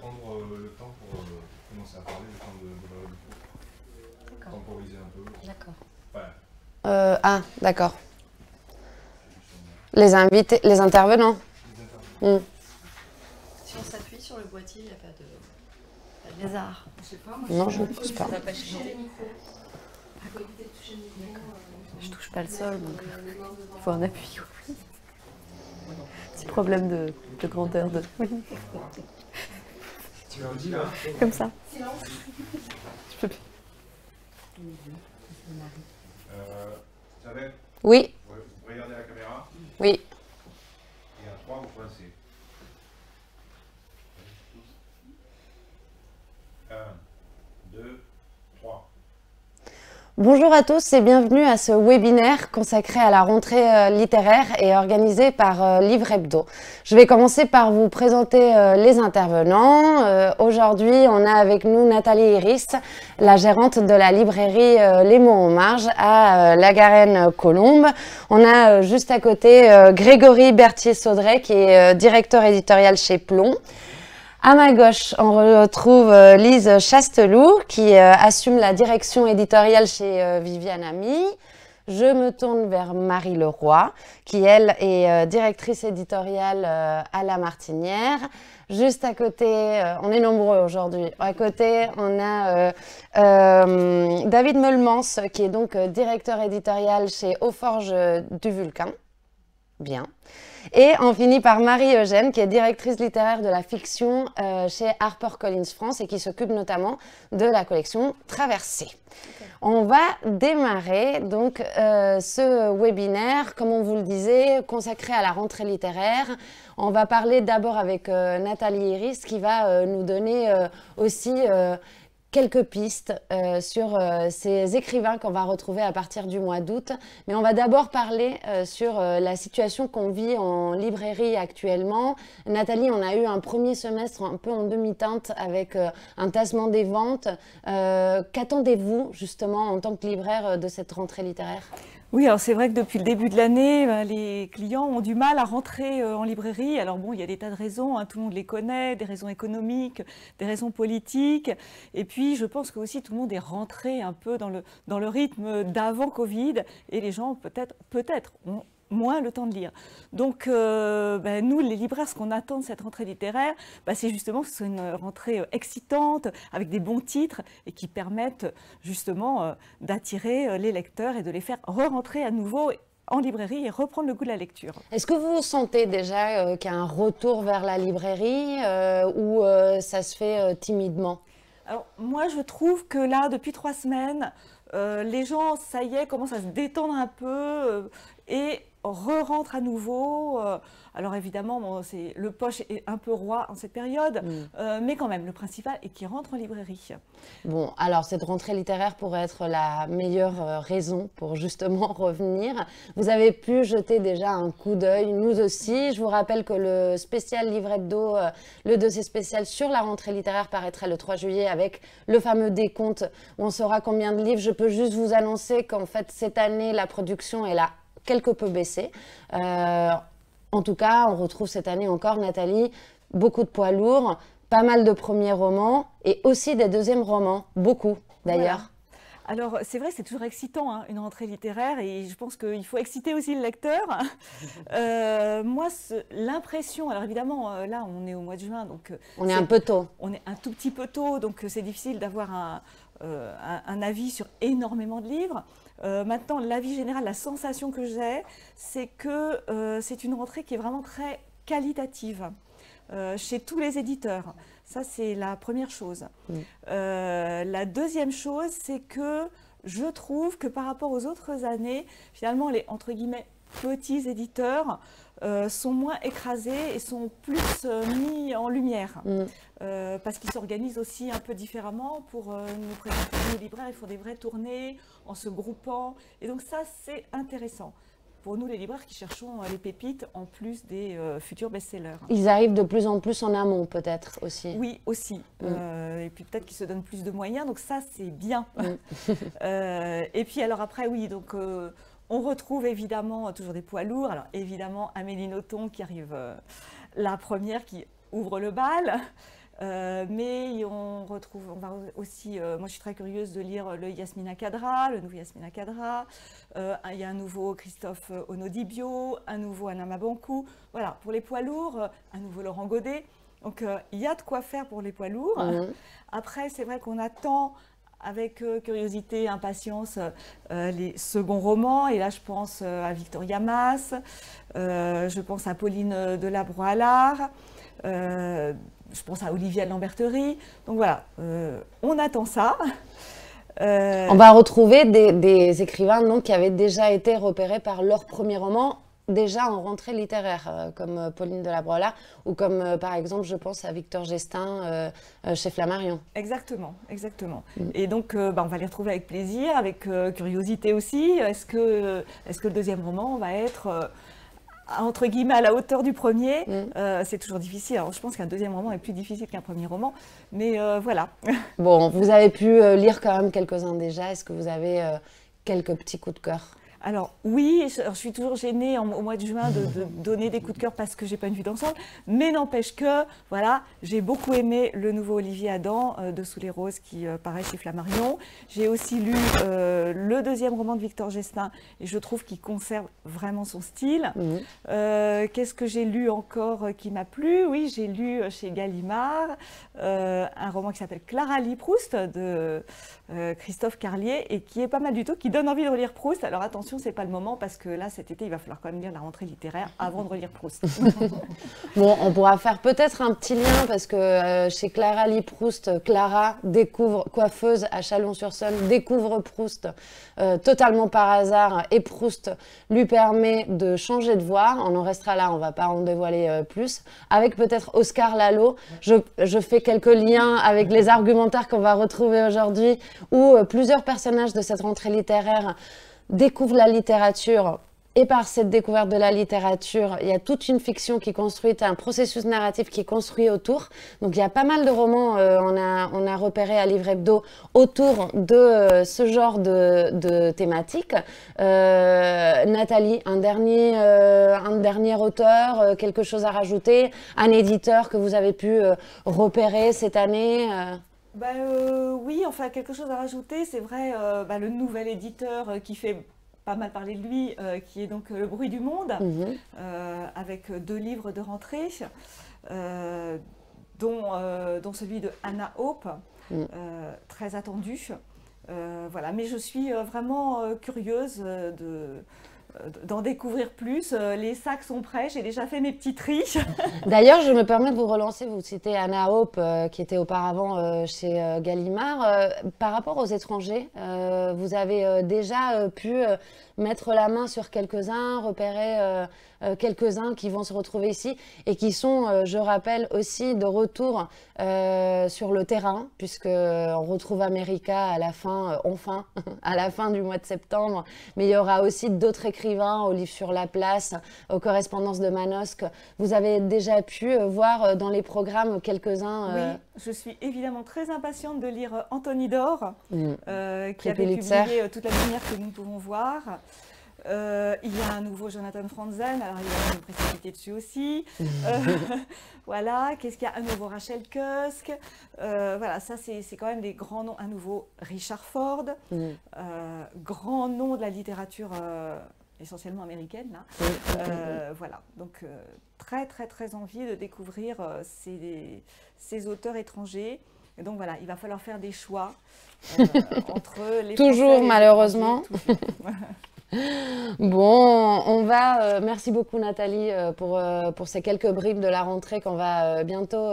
prendre le temps pour commencer à parler, le temps de démarrer le cours. D'accord. Temporiser un peu. D'accord. Voilà. D'accord. Les invités, les intervenants. Si on s'appuie sur le boîtier, il n'y a pas de lézard. Je sais pas, moi, Non, je ne pense pas. ça va pas chier. Je touche pas le sol, donc il faut un appui. Petit problème de grandeur de. Tu leur dis là. Comme ça. Je peux plus. Isabelle, Oui, vous regardez la caméra oui. et à 3 vous coincez. 1, 2, 3. Bonjour à tous et bienvenue à ce webinaire consacré à la rentrée littéraire et organisé par Livre Hebdo. Je vais commencer par vous présenter les intervenants. Aujourd'hui, on a avec nous Nathalie Iris, la gérante de la librairie Les Mots en Marge à La Garenne-Colombe. On a juste à côté Grégory Berthier-Saudret qui est directeur éditorial chez Plomb. À ma gauche, on retrouve Lise Chasteloup qui assume la direction éditoriale chez Viviane Ami. Je me tourne vers Marie Leroy qui, elle, est directrice éditoriale à La Martinière. Juste à côté, on est nombreux aujourd'hui. À côté, on a David Meulemans qui est donc directeur éditorial chez Aux-Forges du Vulcain. Bien. Et on finit par Marie-Eugène, qui est directrice littéraire de la fiction chez HarperCollins France et qui s'occupe notamment de la collection Traversée. On va démarrer donc ce webinaire, comme on vous le disait, consacré à la rentrée littéraire. On va parler d'abord avec Nathalie Iris qui va nous donner aussi quelques pistes sur ces écrivains qu'on va retrouver à partir du mois d'août. Mais on va d'abord parler sur la situation qu'on vit en librairie actuellement. Nathalie, on a eu un premier semestre un peu en demi-teinte avec un tassement des ventes. Qu'attendez-vous justement en tant que libraire de cette rentrée littéraire ? Oui, alors c'est vrai que depuis le début de l'année, les clients ont du mal à rentrer en librairie. Alors bon, il y a des tas de raisons, hein, tout le monde les connaît, des raisons économiques, des raisons politiques. Et puis, je pense que aussi tout le monde est rentré un peu dans le rythme d'avant Covid et les gens peut-être ont moins le temps de lire. Donc, nous, les libraires, ce qu'on attend de cette rentrée littéraire, c'est justement que ce soit une rentrée excitante, avec des bons titres et qui permettent justement d'attirer les lecteurs et de les faire re-rentrer à nouveau en librairie et reprendre le goût de la lecture. Est-ce que vous sentez déjà qu'il y a un retour vers la librairie ou ça se fait timidement ? Alors, moi, je trouve que là, depuis 3 semaines, les gens, ça y est, commencent à se détendre un peu et re-rentrent à nouveau. Alors évidemment, bon, le poche est un peu roi en cette période, mais quand même, le principal est qu'ils rentrent en librairie. Bon, alors cette rentrée littéraire pourrait être la meilleure raison pour justement revenir. Vous avez pu jeter déjà un coup d'œil, nous aussi. Je vous rappelle que le spécial Livre Hebdo, le dossier spécial sur la rentrée littéraire paraîtrait le 3 juillet avec le fameux décompte où on saura combien de livres. Je peux juste vous annoncer qu'en fait, cette année, la production est là quelque peu baissée. En tout cas, on retrouve cette année encore, Nathalie, beaucoup de poids lourds, pas mal de premiers romans et aussi des deuxièmes romans, beaucoup d'ailleurs. Voilà. Alors, c'est vrai, c'est toujours excitant, hein, une rentrée littéraire, et je pense qu'il faut exciter aussi le lecteur. Moi, l'impression, alors évidemment, là, on est au mois de juin, donc… On est un peu tôt. On est un tout petit peu tôt, donc c'est difficile d'avoir un avis sur énormément de livres. Maintenant, l'avis général, la sensation que j'ai, c'est que c'est une rentrée qui est vraiment très qualitative chez tous les éditeurs. Ça, c'est la première chose. La deuxième chose, c'est que je trouve que par rapport aux autres années, finalement, les, entre guillemets, petits éditeurs sont moins écrasés et sont plus mis en lumière. Parce qu'ils s'organisent aussi un peu différemment pour nous présenter. Les libraires, ils font des vraies tournées en se groupant. Et donc ça, c'est intéressant. Pour nous, les libraires qui cherchons les pépites en plus des futurs best-sellers. Ils arrivent de plus en plus en amont, peut-être aussi. Oui, aussi. Et puis peut-être qu'ils se donnent plus de moyens. Donc ça, c'est bien. Et puis alors après, oui, donc… on retrouve évidemment toujours des poids lourds. Alors évidemment, Amélie Nothomb qui arrive la première, qui ouvre le bal. Mais on va aussi, moi je suis très curieuse de lire le Yasmina Khadra, le nouveau Yasmina Khadra. Il y a un nouveau Christophe Onodibio, un nouveau Anna Mabankou. Voilà, pour les poids lourds, un nouveau Laurent Godet. Donc il y a de quoi faire pour les poids lourds. Après, c'est vrai qu'on attend avec curiosité, impatience, les seconds romans. Et là, je pense à Victoria Mass, je pense à Pauline Delabroix-Allard, je pense à Olivia de Lamberterie. Donc voilà, on attend ça. On va retrouver des écrivains donc, qui avaient déjà été repérés par leur premier roman, déjà en rentrée littéraire, comme Pauline Delabroix-Allard, ou comme par exemple, je pense à Victor Gestin chez Flammarion. Exactement, exactement. Et donc, on va les retrouver avec plaisir, avec curiosité aussi. Est-ce que le deuxième roman va être entre guillemets à la hauteur du premier? C'est toujours difficile. Alors, je pense qu'un deuxième roman est plus difficile qu'un premier roman, mais voilà. Bon, vous avez pu lire quand même quelques-uns déjà. Est-ce que vous avez quelques petits coups de cœur? Alors oui, je suis toujours gênée au mois de juin de donner des coups de cœur parce que j'ai pas une vue d'ensemble, mais n'empêche que, voilà, j'ai beaucoup aimé le nouveau Olivier Adam de Sous les Roses qui paraît chez Flammarion. J'ai aussi lu le deuxième roman de Victor Gestin et je trouve qu'il conserve vraiment son style. Qu'est-ce que j'ai lu encore qui m'a plu? Oui, j'ai lu chez Gallimard un roman qui s'appelle Clara lit Proust de Christophe Carlier et qui est pas mal du tout, qui donne envie de relire Proust. Alors attention, c'est pas le moment parce que là, cet été, il va falloir quand même lire la rentrée littéraire avant de relire Proust. Bon, on pourra faire peut-être un petit lien parce que chez Clara lit Proust, Clara découvre, coiffeuse à Chalon-sur-Saône, découvre Proust totalement par hasard et Proust lui permet de changer de voix. On en restera là, on va pas en dévoiler plus. Avec peut-être Oscar Lalo, je fais quelques liens avec les argumentaires qu'on va retrouver aujourd'hui où plusieurs personnages de cette rentrée littéraire découvrent la littérature et par cette découverte de la littérature, il y a toute une fiction qui est construite, un processus narratif qui est construit autour. Donc il y a pas mal de romans, on a repéré à Livre Hebdo autour de ce genre de thématique. Nathalie, un dernier auteur, quelque chose à rajouter, un éditeur que vous avez pu repérer cette année oui, enfin quelque chose à rajouter, c'est vrai, le nouvel éditeur qui fait pas mal parler de lui, qui est donc Le Bruit du Monde, avec 2 livres de rentrée, dont celui de Anna Hope, très attendu. Voilà, mais je suis vraiment curieuse d'en découvrir plus. Les sacs sont prêts, j'ai déjà fait mes petits tris. D'ailleurs, je me permets de vous relancer, vous citez Anna Hope, qui était auparavant chez Gallimard. Par rapport aux étrangers, vous avez déjà pu mettre la main sur quelques-uns, repérer quelques-uns qui vont se retrouver ici et qui sont, je rappelle, aussi de retour sur le terrain, puisqu'on retrouve America à la fin, enfin, à la fin du mois de septembre, mais il y aura aussi d'autres écrivains au livre sur la place, aux correspondances de Manosque. Vous avez déjà pu voir dans les programmes quelques-uns Oui, je suis évidemment très impatiente de lire Anthony Dor, qui avait Pulitzer. publié Toute la lumière que nous pouvons voir. Il y a un nouveau Jonathan Franzen, alors il va nous précipiter dessus aussi. Voilà, qu'est-ce qu'il y a? Un nouveau Rachel Cusk. Voilà, ça c'est quand même des grands noms. Un nouveau Richard Ford, grand nom de la littérature essentiellement américaine. Là. Voilà, donc très très très envie de découvrir ces auteurs étrangers. Et donc voilà, il va falloir faire des choix entre les toujours Français et les malheureusement. étrangers, Bon, on va, merci beaucoup Nathalie pour ces quelques bribes de la rentrée qu'on va bientôt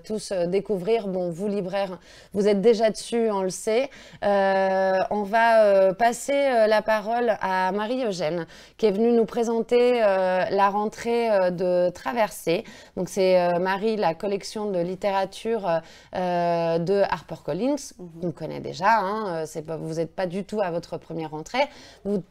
tous découvrir. Bon, vous libraires, vous êtes déjà dessus, on le sait. On va passer la parole à Marie-Eugène qui est venue nous présenter la rentrée de Traversée. Donc c'est Marie, la collection de littérature de HarperCollins, qu'on connaît déjà, hein, vous n'êtes pas du tout à votre première rentrée. Vous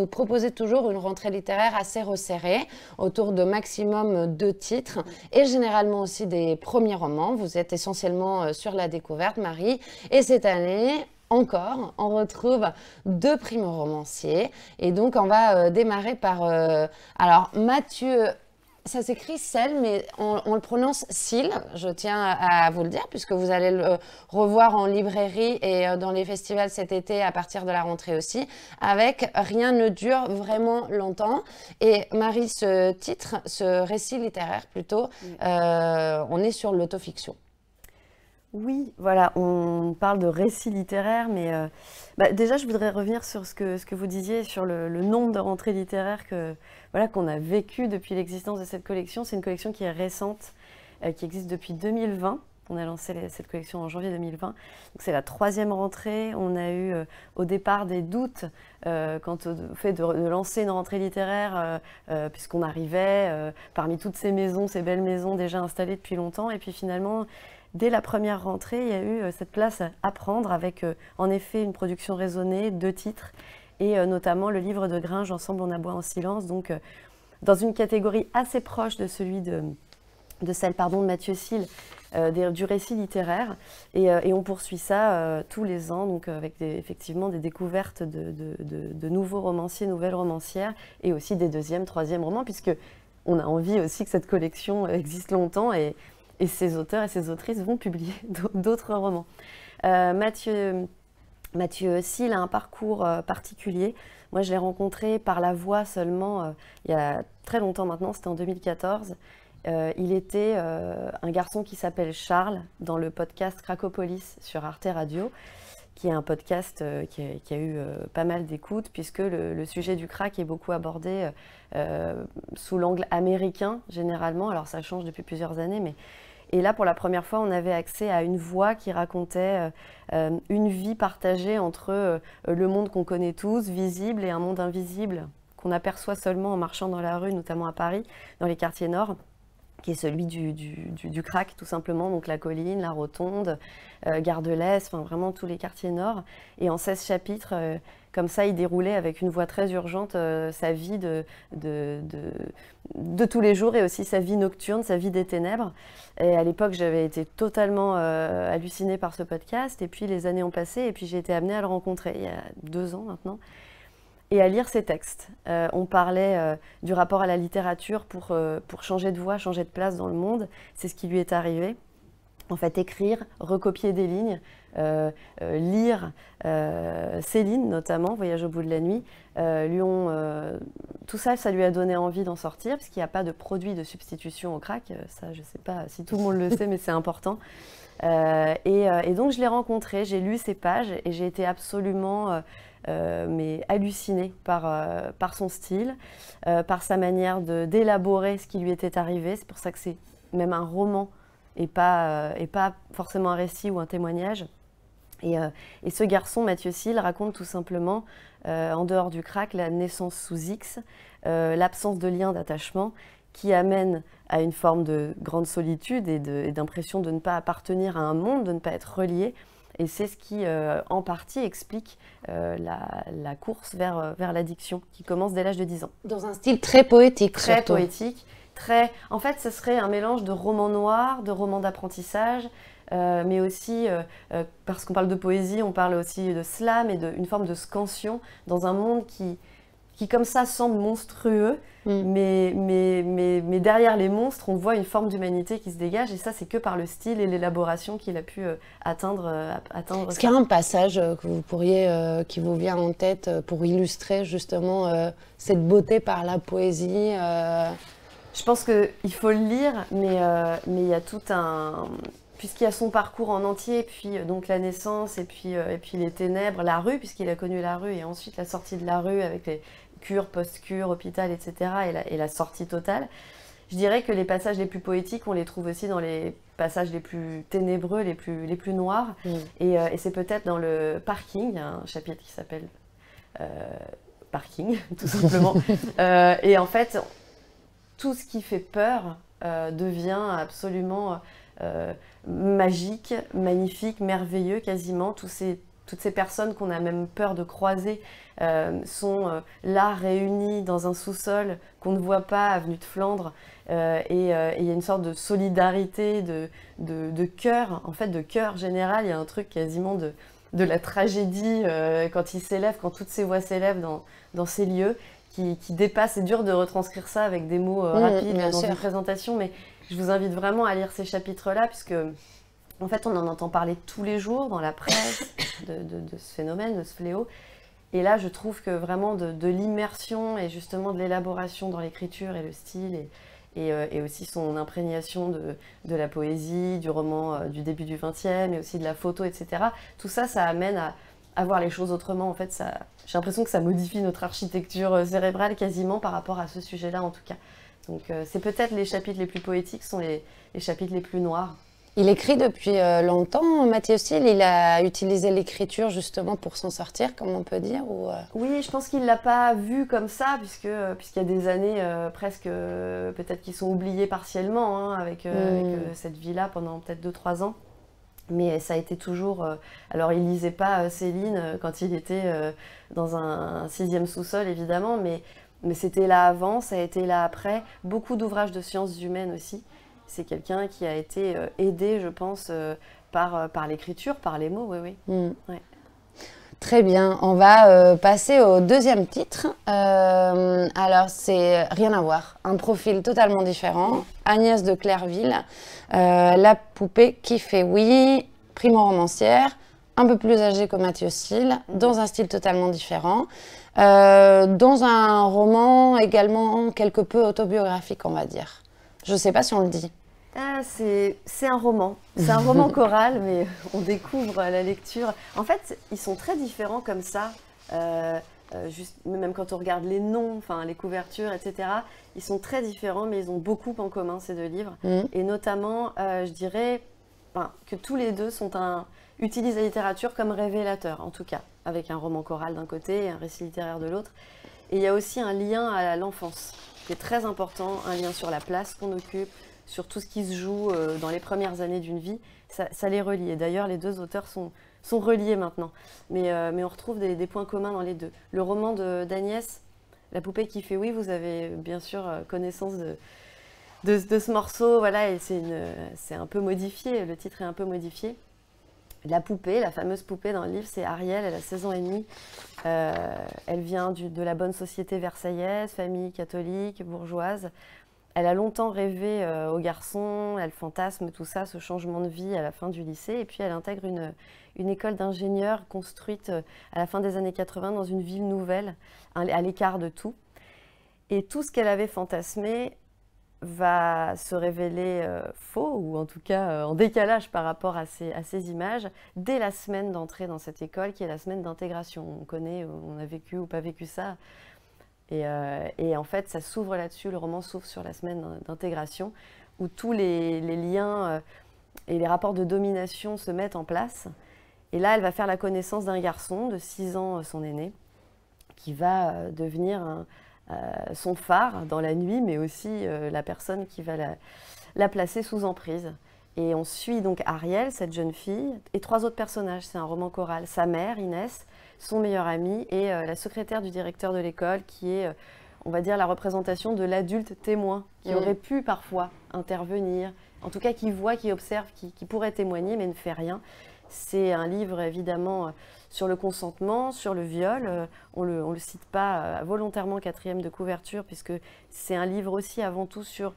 proposez toujours une rentrée littéraire assez resserrée, autour de maximum 2 titres, et généralement aussi des premiers romans. Vous êtes essentiellement sur la découverte, Marie. Et cette année, encore, on retrouve 2 primo-romanciers. Et donc, on va démarrer par alors Mathieu Ça s'écrit Cel, mais on le prononce Cil, je tiens à vous le dire, puisque vous allez le revoir en librairie et dans les festivals cet été à partir de la rentrée aussi, avec Rien ne dure vraiment longtemps. Et Marie, ce titre, ce récit littéraire plutôt, on est sur l'autofiction. Oui, voilà, on parle de récit littéraire, mais déjà je voudrais revenir sur ce que vous disiez, sur le nombre de rentrées littéraires qu'on a vécu depuis l'existence de cette collection. C'est une collection qui est récente, qui existe depuis 2020. On a lancé cette collection en janvier 2020. Donc c'est la 3e rentrée. On a eu au départ des doutes quant au fait de lancer une rentrée littéraire, puisqu'on arrivait parmi toutes ces maisons, ces belles maisons déjà installées depuis longtemps. Et puis finalement, dès la première rentrée, il y a eu cette place à prendre avec en effet une production raisonnée, 2 titres, et notamment le livre de Gringe, Ensemble on aboie en silence, donc dans une catégorie assez proche de celle de Mathieu Syll, du récit littéraire. Et on poursuit ça tous les ans, donc avec effectivement des découvertes de nouveaux romanciers, nouvelles romancières, et aussi des 2e, 3e romans, puisque on a envie aussi que cette collection existe longtemps, et ces auteurs et ces autrices vont publier d'autres romans. Mathieu Syll a un parcours particulier. Moi, je l'ai rencontré par la voix seulement il y a très longtemps maintenant, c'était en 2014. Il était un garçon qui s'appelle Charles dans le podcast Cracopolis sur Arte Radio, qui est un podcast qui a eu pas mal d'écoute, puisque le sujet du crack est beaucoup abordé sous l'angle américain, généralement. Alors, ça change depuis plusieurs années, Et là, pour la première fois, on avait accès à une voix qui racontait une vie partagée entre le monde qu'on connaît tous, visible, et un monde invisible, qu'on aperçoit seulement en marchant dans la rue, notamment à Paris, dans les quartiers nord, qui est celui du crack, tout simplement, donc la Colline, la Rotonde, Gare de l'Est, enfin vraiment tous les quartiers nord. Et en 16 chapitres, comme ça, il déroulait avec une voix très urgente sa vie de tous les jours, et aussi sa vie nocturne, sa vie des ténèbres. Et à l'époque, j'avais été totalement hallucinée par ce podcast, et puis les années ont passé, et puis j'ai été amenée à le rencontrer il y a 2 ans maintenant, et à lire ses textes. On parlait du rapport à la littérature pour changer de voix, changer de place dans le monde. C'est ce qui lui est arrivé. En fait, écrire, recopier des lignes, lire Céline notamment, Voyage au bout de la nuit, tout ça, ça lui a donné envie d'en sortir, parce qu'il n'y a pas de produit de substitution au crack. Ça, je ne sais pas si tout le monde le sait, mais c'est important. Et donc, je l'ai rencontré, j'ai lu ses pages, et j'ai été absolument hallucinée par son style, par sa manière d'élaborer ce qui lui était arrivé. C'est pour ça que c'est même un roman, et pas forcément un récit ou un témoignage. Et ce garçon, Mathieu Syll, raconte tout simplement, en dehors du crack, la naissance sous X, l'absence de lien d'attachement, qui amène à une forme de grande solitude et d'impression de ne pas appartenir à un monde, de ne pas être relié. Et c'est ce qui, en partie, explique la course vers l'addiction, qui commence dès l'âge de 10 ans. Dans un style très poétique, très surtout. Poétique. En fait, ce serait un mélange de romans noirs, de romans d'apprentissage, mais aussi, parce qu'on parle de poésie, on parle aussi de slam et d'une forme de scansion dans un monde qui comme ça semble monstrueux, mais derrière les monstres, on voit une forme d'humanité qui se dégage, et ça, c'est que par le style et l'élaboration qu'il a pu atteindre. Est-ce qu'il y a un passage que vous pourriez, qui vous vient en tête pour illustrer justement cette beauté par la poésie Je pense qu'il faut le lire, mais il y a tout un... Puisqu'il y a son parcours en entier, puis donc la naissance, et puis les ténèbres, la rue, puisqu'il a connu la rue, et ensuite la sortie de la rue avec les cures, post-cures, hôpital, etc., et la sortie totale. Je dirais que les passages les plus poétiques, on les trouve aussi dans les passages les plus ténébreux, les plus noirs. Et c'est peut-être dans le Parking, il y a un chapitre qui s'appelle Parking, tout simplement. Et en fait, tout ce qui fait peur devient absolument magique, magnifique, merveilleux quasiment. Toutes ces personnes qu'on a même peur de croiser sont là réunies dans un sous-sol qu'on ne voit pas, avenue de Flandre, et il y a une sorte de solidarité, de cœur, en fait de cœur général. Il y a un truc quasiment de la tragédie quand toutes ces voix s'élèvent dans ces lieux, qui dépasse. C'est dur de retranscrire ça avec des mots rapides dans une présentation, mais je vous invite vraiment à lire ces chapitres-là, puisque en fait, on en entend parler tous les jours dans la presse de ce phénomène, de ce fléau. Et là, je trouve que vraiment de l'immersion et justement de l'élaboration dans l'écriture et le style et aussi son imprégnation de la poésie, du roman du début du XXe et aussi de la photo, etc. Tout ça, ça amène à voir les choses autrement. En fait, j'ai l'impression que ça modifie notre architecture cérébrale quasiment par rapport à ce sujet-là en tout cas. Donc c'est peut-être les chapitres les plus poétiques, sont les chapitres les plus noirs. Il écrit depuis longtemps, Mathieu Syll. Il a utilisé l'écriture justement pour s'en sortir, comme on peut dire ou Oui, je pense qu'il ne l'a pas vu comme ça, puisqu'il y a des années presque, peut-être qui sont oubliées partiellement, hein, avec cette vie-là pendant peut-être 2-3 ans. Mais ça a été toujours... alors, il ne lisait pas Céline quand il était dans un 6e sous-sol, évidemment, mais c'était là avant, ça a été là après. Beaucoup d'ouvrages de sciences humaines aussi. C'est quelqu'un qui a été aidé, je pense, par l'écriture, par les mots, oui. Ouais. Très bien, on va passer au deuxième titre. Alors, c'est rien à voir, un profil totalement différent. Agnès de Clerville, la poupée qui fait oui, primo-romancière, un peu plus âgée que Mathieu Syll, dans un style totalement différent. Dans un roman également quelque peu autobiographique, on va dire. Je ne sais pas si on le dit. C'est un roman. C'est un roman choral, mais on découvre à la lecture. En fait, ils sont très différents comme ça. Même quand on regarde les noms, enfin les couvertures, etc. Ils sont très différents, mais ils ont beaucoup en commun, ces deux livres. Et notamment, je dirais que tous les deux utilisent la littérature comme révélateur, en tout cas, avec un roman choral d'un côté et un récit littéraire de l'autre. Et il y a aussi un lien à l'enfance, qui est très important, un lien sur la place qu'on occupe, sur tout ce qui se joue dans les premières années d'une vie. Ça les relie. Et d'ailleurs, les deux auteurs sont reliés maintenant. Mais on retrouve des points communs dans les deux. Le roman d'Agnès, La poupée qui fait oui, vous avez bien sûr connaissance de ce morceau. Voilà, et c'est un peu modifié, le titre est un peu modifié. La poupée, la fameuse poupée dans le livre, c'est Ariel, elle a 16 ans et demi. Elle vient de la bonne société versaillaise, famille catholique, bourgeoise. Elle a longtemps rêvé au garçon, elle fantasme tout ça, ce changement de vie à la fin du lycée. Et puis elle intègre une école d'ingénieurs construite à la fin des années 80 dans une ville nouvelle, à l'écart de tout. Et tout ce qu'elle avait fantasmé va se révéler faux, ou en tout cas en décalage par rapport à ces images, dès la semaine d'entrée dans cette école, qui est la semaine d'intégration. On connaît, on a vécu ou pas vécu ça. Et en fait, ça s'ouvre là-dessus, le roman s'ouvre sur la semaine d'intégration, où tous les liens et les rapports de domination se mettent en place. Et là, elle va faire la connaissance d'un garçon de 6 ans, son aîné, qui va devenir son phare dans la nuit, mais aussi la personne qui va la placer sous emprise. Et on suit donc Ariel, cette jeune fille, et 3 autres personnages. C'est un roman choral. Sa mère, Inès, son meilleur ami, et la secrétaire du directeur de l'école, qui est, on va dire, la représentation de l'adulte témoin, qui aurait pu parfois intervenir, en tout cas qui voit, qui observe, qui pourrait témoigner, mais ne fait rien. C'est un livre, évidemment, sur le consentement, sur le viol. On le cite pas volontairement 4e de couverture, puisque c'est un livre aussi, avant tout, sur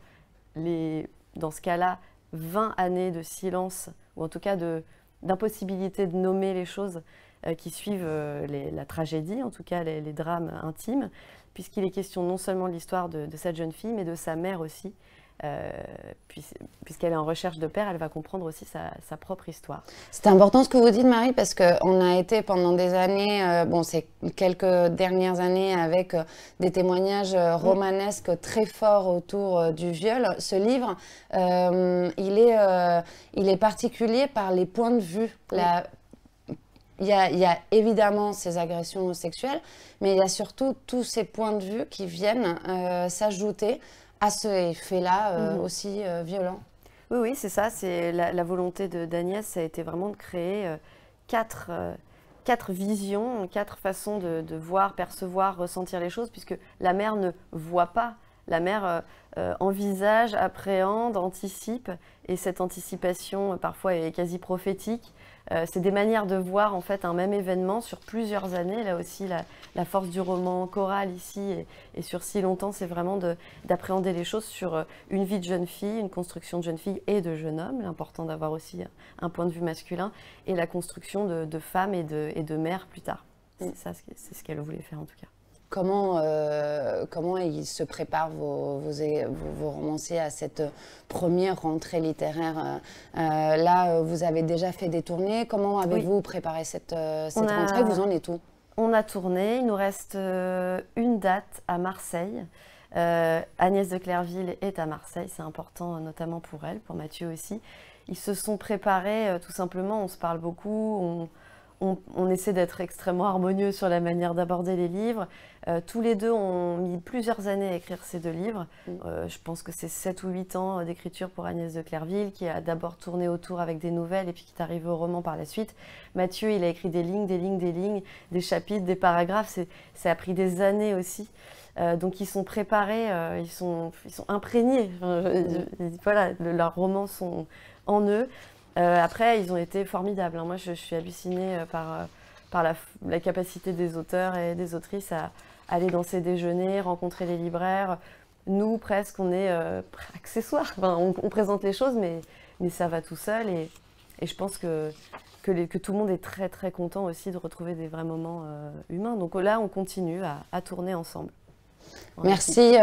dans ce cas-là, 20 années de silence, ou en tout cas d'impossibilité de nommer les choses qui suivent la tragédie, en tout cas les drames intimes, puisqu'il est question non seulement de l'histoire de cette jeune fille, mais de sa mère aussi. Puisqu'elle est en recherche de père, elle va comprendre aussi sa propre histoire. C'est important ce que vous dites, Marie, parce qu'on a été pendant des années, ces quelques dernières années, avec des témoignages romanesques très forts autour du viol. Ce livre, il est particulier par les points de vue. Il y a évidemment ces agressions sexuelles, mais il y a surtout tous ces points de vue qui viennent s'ajouter à ce fait-là aussi violent. Oui, c'est ça. C'est la volonté d'Agnès, ça a été vraiment de créer 4 visions, 4 façons de voir, percevoir, ressentir les choses, puisque la mère ne voit pas la mère envisage, appréhende, anticipe, et cette anticipation parfois est quasi prophétique. C'est des manières de voir en fait un même événement sur plusieurs années. Là aussi, la force du roman choral ici et sur si longtemps, c'est vraiment d'appréhender les choses sur une vie de jeune fille, une construction de jeune fille et de jeune homme. L'important d'avoir aussi un point de vue masculin et la construction de femme et de mère plus tard. C'est ce qu'elle voulait faire en tout cas. Comment ils se préparent, vos romanciers, à cette première rentrée littéraire? Là, vous avez déjà fait des tournées. Comment avez-vous préparé cette rentrée? Vous en êtes où? On a tourné. Il nous reste une date à Marseille. Agnès de Clerville est à Marseille. C'est important, notamment pour elle, pour Mathieu aussi. Ils se sont préparés, tout simplement. On se parle beaucoup. On essaie d'être extrêmement harmonieux sur la manière d'aborder les livres. Tous les deux ont mis plusieurs années à écrire ces 2 livres. Je pense que c'est 7 ou 8 ans d'écriture pour Agnès de Clerville, qui a d'abord tourné autour avec des nouvelles et puis qui est arrivé au roman par la suite. Mathieu, il a écrit des lignes, des chapitres, des paragraphes. Ça a pris des années aussi. Donc ils sont préparés, ils sont imprégnés. Voilà, leurs romans sont en eux. Après, ils ont été formidables. Moi, je suis hallucinée par la capacité des auteurs et des autrices à aller dans ces déjeuners, rencontrer les libraires. Nous, presque, on est accessoires. Enfin, on présente les choses, mais ça va tout seul. Et je pense que tout le monde est très, très content aussi de retrouver des vrais moments humains. Donc là, on continue à tourner ensemble. Merci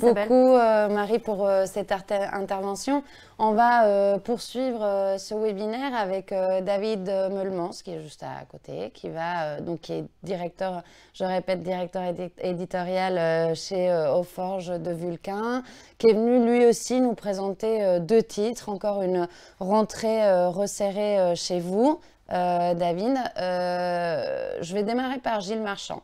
beaucoup Marie pour cette intervention. On va poursuivre ce webinaire avec David Meulemans, qui est juste à côté, qui est directeur, je répète, directeur éditorial chez Aux Forges de Vulcain, qui est venu lui aussi nous présenter 2 titres, encore une rentrée resserrée chez vous. David, je vais démarrer par Gilles Marchand.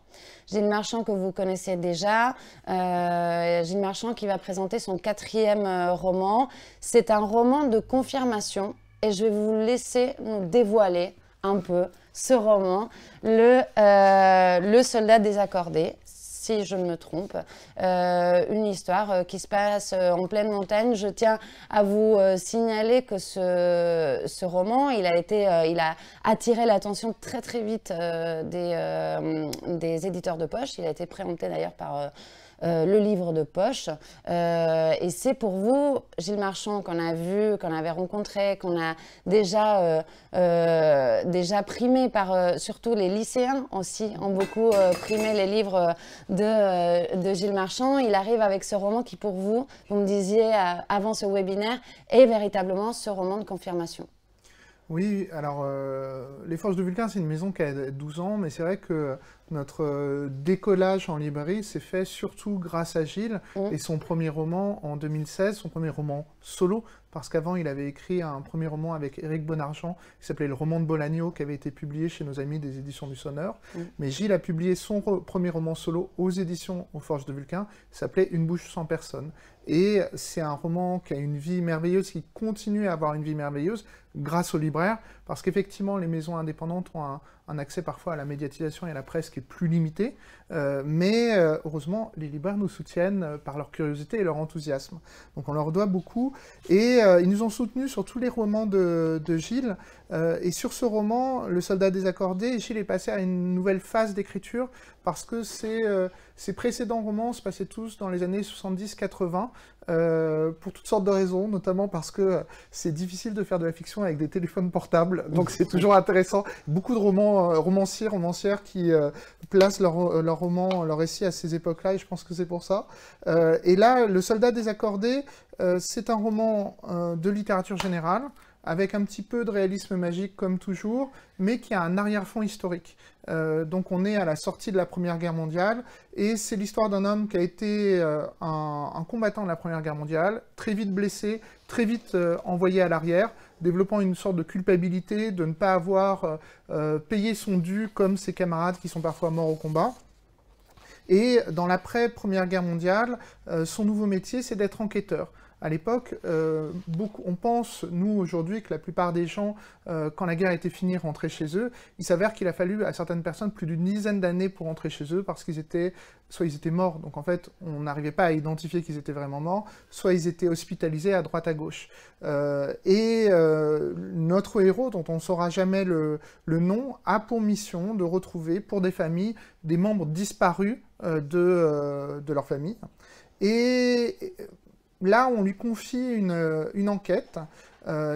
Gilles Marchand que vous connaissez déjà, Gilles Marchand qui va présenter son 4e roman. C'est un roman de confirmation et je vais vous laisser nous dévoiler un peu ce roman, Le soldat désaccordé, si je ne me trompe, une histoire qui se passe en pleine montagne. Je tiens à vous signaler que ce roman, il a attiré l'attention très très vite des éditeurs de poche. Il a été présenté d'ailleurs par le livre de poche. Et c'est pour vous, Gilles Marchand, qu'on a vu, qu'on avait rencontré, qu'on a déjà primé par surtout les lycéens aussi, ont beaucoup primé les livres de Gilles Marchand. Il arrive avec ce roman qui, pour vous, vous me disiez avant ce webinaire, est véritablement ce roman de confirmation. Oui, alors Les Forges de Vulcain, c'est une maison qui a 12 ans, mais c'est vrai que notre décollage en librairie s'est fait surtout grâce à Gilles et son premier roman en 2016, son premier roman solo, parce qu'avant il avait écrit un premier roman avec Éric Bonargent qui s'appelait Le Roman de Bolagno, qui avait été publié chez nos amis des éditions du Sonneur. Mais Gilles a publié son premier roman solo aux éditions Aux Forges de Vulcain, qui s'appelait Une bouche sans personne. Et c'est un roman qui a une vie merveilleuse, qui continue à avoir une vie merveilleuse grâce aux libraires, parce qu'effectivement les maisons indépendantes ont un accès parfois à la médiatisation et à la presse qui est plus limité, mais heureusement les libraires nous soutiennent par leur curiosité et leur enthousiasme. Donc on leur doit beaucoup, et ils nous ont soutenus sur tous les romans de Gilles, et sur ce roman, Le soldat désaccordé, Gilles est passé à une nouvelle phase d'écriture, parce que ses précédents romans se passaient tous dans les années 70-80, pour toutes sortes de raisons, notamment parce que c'est difficile de faire de la fiction avec des téléphones portables, donc c'est toujours intéressant. Beaucoup de romancières qui placent leur roman, leur récit à ces époques-là, et je pense que c'est pour ça. Et là, Le soldat désaccordé, c'est un roman de littérature générale, avec un petit peu de réalisme magique comme toujours, mais qui a un arrière-fond historique. Donc on est à la sortie de la Première Guerre mondiale, et c'est l'histoire d'un homme qui a été un combattant de la Première Guerre mondiale, très vite blessé, très vite envoyé à l'arrière, développant une sorte de culpabilité de ne pas avoir payé son dû comme ses camarades qui sont parfois morts au combat. Et dans l'après-Première Guerre mondiale, son nouveau métier, c'est d'être enquêteur. à l'époque, on pense, nous, aujourd'hui, que la plupart des gens, quand la guerre était finie, rentraient chez eux. Il s'avère qu'il a fallu à certaines personnes plus d'une dizaine d'années pour rentrer chez eux, parce qu'ils étaient, soit ils étaient morts, donc en fait, on n'arrivait pas à identifier qu'ils étaient vraiment morts, soit ils étaient hospitalisés à droite à gauche. Notre héros, dont on ne saura jamais le nom, a pour mission de retrouver, pour des familles, des membres disparus de leur famille. Et là, on lui confie une enquête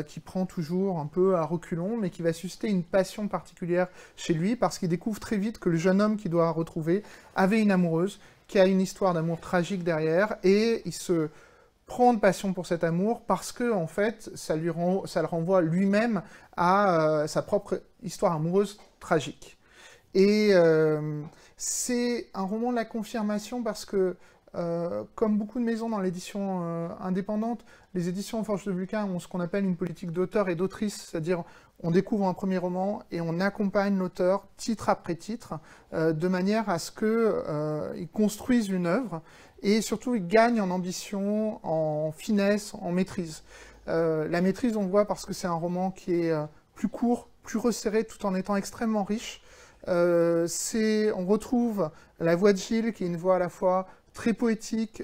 qui prend toujours un peu à reculons, mais qui va susciter une passion particulière chez lui, parce qu'il découvre très vite que le jeune homme qu'il doit retrouver avait une amoureuse, qui a une histoire d'amour tragique derrière, et il se prend de passion pour cet amour, parce que, en fait, ça le renvoie lui-même à sa propre histoire amoureuse tragique. Et c'est un roman de la confirmation, parce que comme beaucoup de maisons dans l'édition indépendante, les éditions Forge de Vulcain ont ce qu'on appelle une politique d'auteur et d'autrice, c'est-à-dire on découvre un premier roman et on accompagne l'auteur titre après titre, de manière à ce qu'il construise une œuvre et surtout il gagne en ambition, en finesse, en maîtrise. La maîtrise, on voit parce que c'est un roman qui est plus court, plus resserré, tout en étant extrêmement riche. On retrouve la voix de Gilles, qui est une voix à la fois très poétique,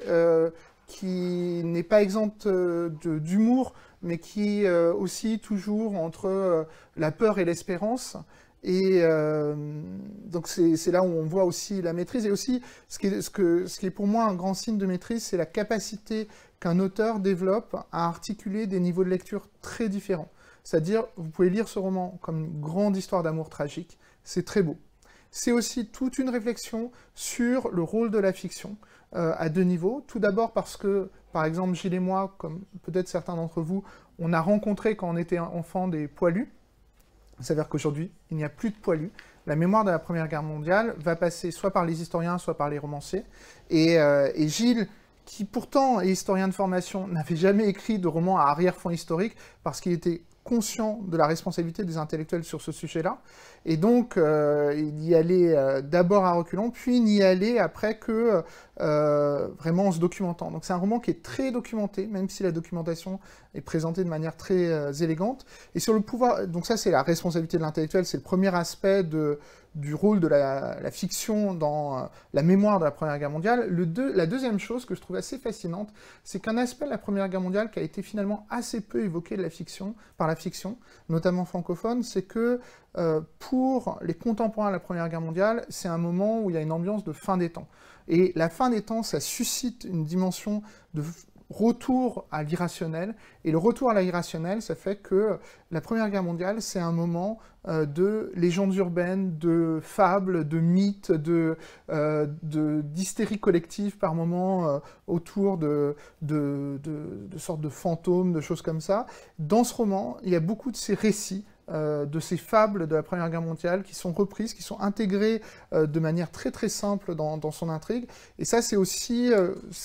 qui n'est pas exempte d'humour, mais qui aussi toujours entre la peur et l'espérance. Et donc c'est là où on voit aussi la maîtrise. Et aussi, ce qui est pour moi un grand signe de maîtrise, c'est la capacité qu'un auteur développe à articuler des niveaux de lecture très différents. C'est-à-dire, vous pouvez lire ce roman comme une grande histoire d'amour tragique, c'est très beau. C'est aussi toute une réflexion sur le rôle de la fiction, à deux niveaux. Tout d'abord parce que, par exemple, Gilles et moi, comme peut-être certains d'entre vous, on a rencontré quand on était enfant des poilus. Il s'avère qu'aujourd'hui, il n'y a plus de poilus. La mémoire de la Première Guerre mondiale va passer soit par les historiens, soit par les romanciers. Et Gilles, qui pourtant est historien de formation, n'avait jamais écrit de roman à arrière-fond historique, parce qu'il était conscient de la responsabilité des intellectuels sur ce sujet-là. Et donc, il y allait d'abord à reculons, puis il y allait après que vraiment en se documentant. Donc c'est un roman qui est très documenté, même si la documentation est présentée de manière très élégante. Et sur le pouvoir, donc ça c'est la responsabilité de l'intellectuel, c'est le premier aspect du rôle de la fiction dans la mémoire de la Première Guerre mondiale. La deuxième chose que je trouve assez fascinante, c'est qu'un aspect de la Première Guerre mondiale qui a été finalement assez peu évoqué par la fiction, notamment francophone, c'est que pour les contemporains de la Première Guerre mondiale, c'est un moment où il y a une ambiance de fin des temps. Et la fin des temps, ça suscite une dimension de retour à l'irrationnel. Et le retour à l'irrationnel, ça fait que la Première Guerre mondiale, c'est un moment de légendes urbaines, de fables, de mythes, d'hystérie collective par moments autour de sortes de fantômes, de choses comme ça. Dans ce roman, il y a beaucoup de ces récits, de ces fables de la Première Guerre mondiale qui sont reprises, qui sont intégrées de manière très très simple dans son intrigue. Et ça, c'est aussi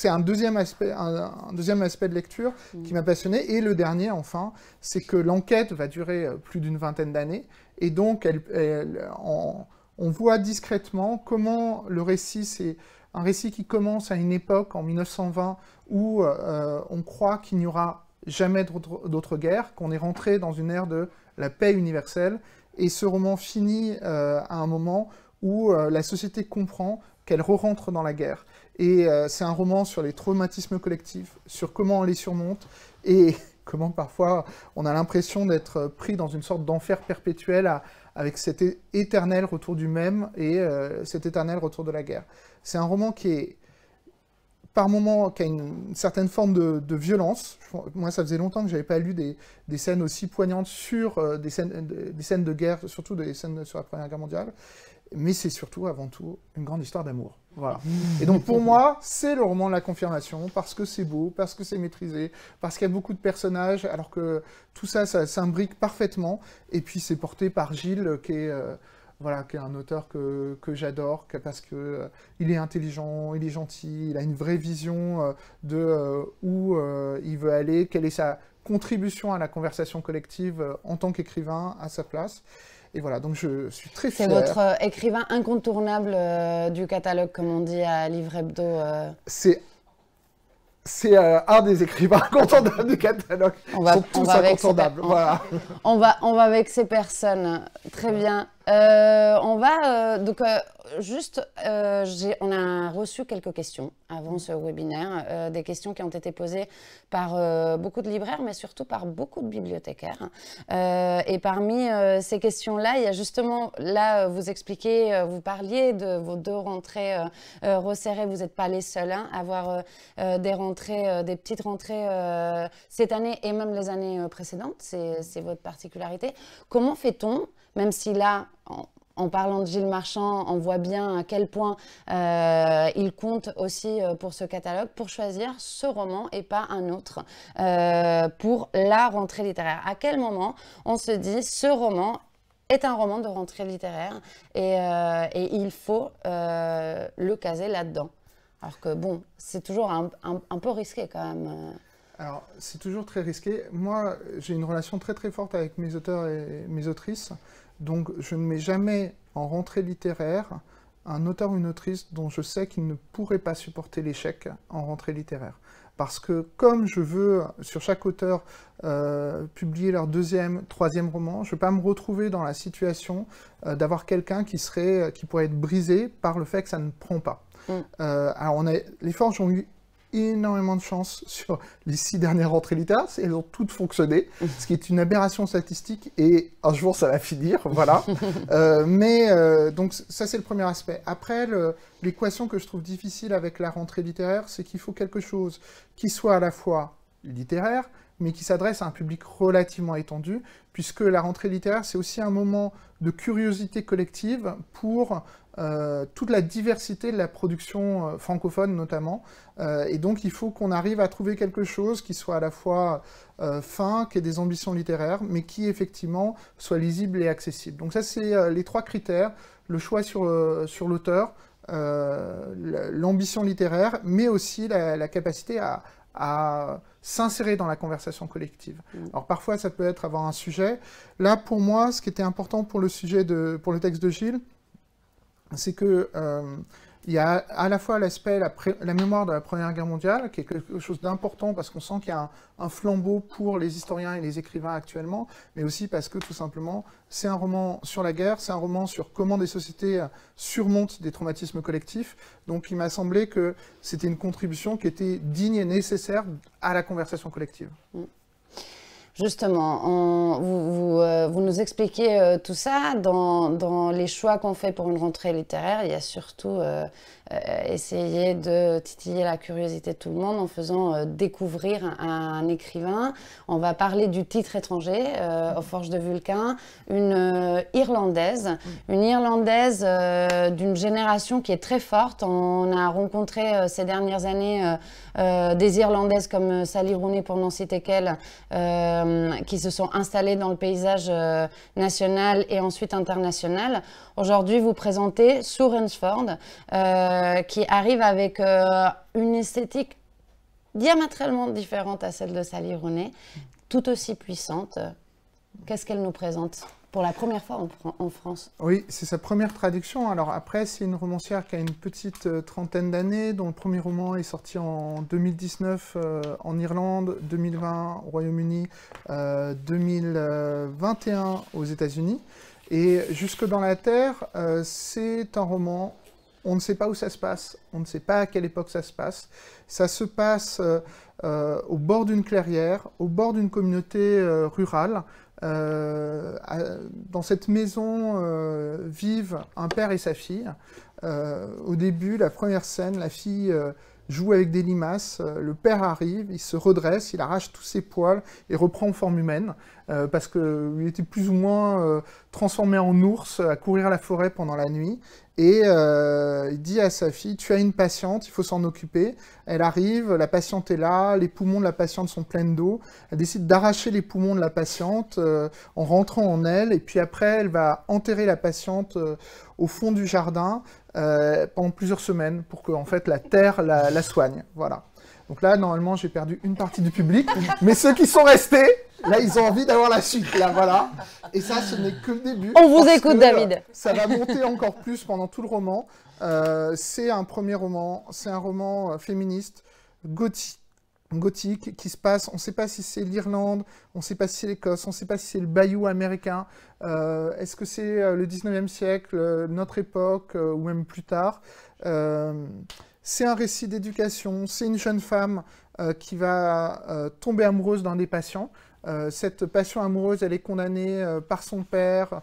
un deuxième aspect de lecture qui m'a passionné. Et le dernier, enfin, c'est que l'enquête va durer plus d'une vingtaine d'années. Et donc, on voit discrètement comment le récit, c'est un récit qui commence à une époque, en 1920, où on croit qu'il n'y aura jamais d'autre guerre, qu'on est rentré dans une ère de la paix universelle, et ce roman finit à un moment où la société comprend qu'elle re-rentre dans la guerre. Et c'est un roman sur les traumatismes collectifs, sur comment on les surmonte, et comment parfois on a l'impression d'être pris dans une sorte d'enfer perpétuel avec cet éternel retour du même, et cet éternel retour de la guerre. C'est un roman qui est par moments, qui a une certaine forme de violence. Moi, ça faisait longtemps que je n'avais pas lu des scènes aussi poignantes sur des scènes de guerre, surtout des scènes sur la Première Guerre mondiale. Mais c'est surtout, avant tout, une grande histoire d'amour. Voilà. Et donc, pour moi, c'est le roman de la confirmation, parce que c'est beau, parce que c'est maîtrisé, parce qu'il y a beaucoup de personnages, alors que tout ça, ça s'imbrique parfaitement. Et puis, c'est porté par Gilles, qui est un auteur que j'adore, parce qu'il est intelligent, il est gentil, il a une vraie vision de où il veut aller, quelle est sa contribution à la conversation collective en tant qu'écrivain à sa place. Et voilà, donc je suis très fier. C'est votre écrivain incontournable du catalogue, comme on dit à Livre Hebdo. C'est c'est un des écrivains incontournables du catalogue. Ils sont tous incontournables. Voilà. On va avec ces personnes. Très bien. On va juste, on a reçu quelques questions avant ce webinaire, des questions qui ont été posées par beaucoup de libraires, mais surtout par beaucoup de bibliothécaires. Et parmi ces questions-là, il y a justement, là, vous parliez de vos 2 rentrées resserrées. Vous n'êtes pas les seuls à avoir des rentrées, des petites rentrées cette année et même les années précédentes. C'est votre particularité. Comment fait-on, même si là, en parlant de Gilles Marchand, on voit bien à quel point il compte aussi pour ce catalogue, pour choisir ce roman et pas un autre pour la rentrée littéraire. À quel moment on se dit ce roman est un roman de rentrée littéraire et il faut le caser là-dedans? Alors que bon, c'est toujours un peu risqué quand même. Alors, c'est toujours très risqué. Moi, j'ai une relation très très forte avec mes auteurs et mes autrices. Donc, je ne mets jamais en rentrée littéraire un auteur ou une autrice dont je sais qu'il ne pourrait pas supporter l'échec en rentrée littéraire. Parce que comme je veux, sur chaque auteur, publier leur 2e, 3e roman, je ne veux pas me retrouver dans la situation d'avoir quelqu'un qui pourrait être brisé par le fait que ça ne prend pas. Alors, les Forges ont eu énormément de chance sur les 6 dernières rentrées littéraires, elles ont toutes fonctionné, ce qui est une aberration statistique, et un jour ça va finir, voilà. Donc ça c'est le premier aspect. Après, l'équation que je trouve difficile avec la rentrée littéraire, c'est qu'il faut quelque chose qui soit à la fois littéraire, mais qui s'adresse à un public relativement étendu, puisque la rentrée littéraire, c'est aussi un moment de curiosité collective pour toute la diversité de la production francophone notamment. Et donc il faut qu'on arrive à trouver quelque chose qui soit à la fois fin, qui ait des ambitions littéraires, mais qui effectivement soit lisible et accessible. Donc ça c'est les 3 critères, le choix sur l'auteur, l'ambition littéraire, mais aussi la capacité à s'insérer dans la conversation collective. Alors parfois ça peut être avoir un sujet. Là pour moi, ce qui était important pour le texte de Gilles, c'est que il y a à la fois l'aspect, la mémoire de la Première Guerre mondiale, qui est quelque chose d'important parce qu'on sent qu'il y a un flambeau pour les historiens et les écrivains actuellement, mais aussi parce que tout simplement, c'est un roman sur la guerre, c'est un roman sur comment des sociétés surmontent des traumatismes collectifs. Donc il m'a semblé que c'était une contribution qui était digne et nécessaire à la conversation collective. Justement, vous nous expliquez tout ça. Dans les choix qu'on fait pour une rentrée littéraire, il y a surtout essayer de titiller la curiosité de tout le monde en faisant découvrir un écrivain. On va parler du titre étranger, aux Forges de Vulcain, une Irlandaise d'une génération qui est très forte. On a rencontré ces dernières années des Irlandaises comme Sally Rooney, pour n'en citer qu'elle, qui se sont installées dans le paysage national et ensuite international. Aujourd'hui, vous présentez Sue Rainsford, qui arrive avec une esthétique diamétralement différente à celle de Sally Rooney, tout aussi puissante. Qu'est-ce qu'elle nous présente pour la première fois en France? Oui, c'est sa première traduction. Alors après, c'est une romancière qui a une petite trentaine d'années, dont le premier roman est sorti en 2019 en Irlande, 2020 au Royaume-Uni, 2021 aux États-Unis. Et Jusque dans la Terre, c'est un roman, on ne sait pas où ça se passe, on ne sait pas à quelle époque ça se passe. Ça se passe au bord d'une clairière, au bord d'une communauté rurale. Dans cette maison vivent un père et sa fille. Au début, la première scène, la fille joue avec des limaces, le père arrive, il se redresse, il arrache tous ses poils et reprend forme humaine, parce qu'il était plus ou moins transformé en ours à courir la forêt pendant la nuit. Et il dit à sa fille, tu as une patiente, il faut s'en occuper. Elle arrive, la patiente est là, les poumons de la patiente sont pleins d'eau. Elle décide d'arracher les poumons de la patiente en rentrant en elle. Et puis après, elle va enterrer la patiente au fond du jardin pendant plusieurs semaines pour que en fait, la terre la soigne. Voilà. Donc là, normalement, j'ai perdu une partie du public. Mais ceux qui sont restés, là, ils ont envie d'avoir la suite. Là, voilà. Et ça, ce n'est que le début. On vous écoute, David. Ça va monter encore plus pendant tout le roman. C'est un premier roman. C'est un roman féministe, gothique, gothique qui se passe, on ne sait pas si c'est l'Irlande, on ne sait pas si c'est l'Écosse, on ne sait pas si c'est le Bayou américain, est-ce que c'est le 19e siècle, notre époque, ou même plus tard. C'est un récit d'éducation, c'est une jeune femme qui va tomber amoureuse d'un des patients. Cette passion amoureuse, elle est condamnée par son père,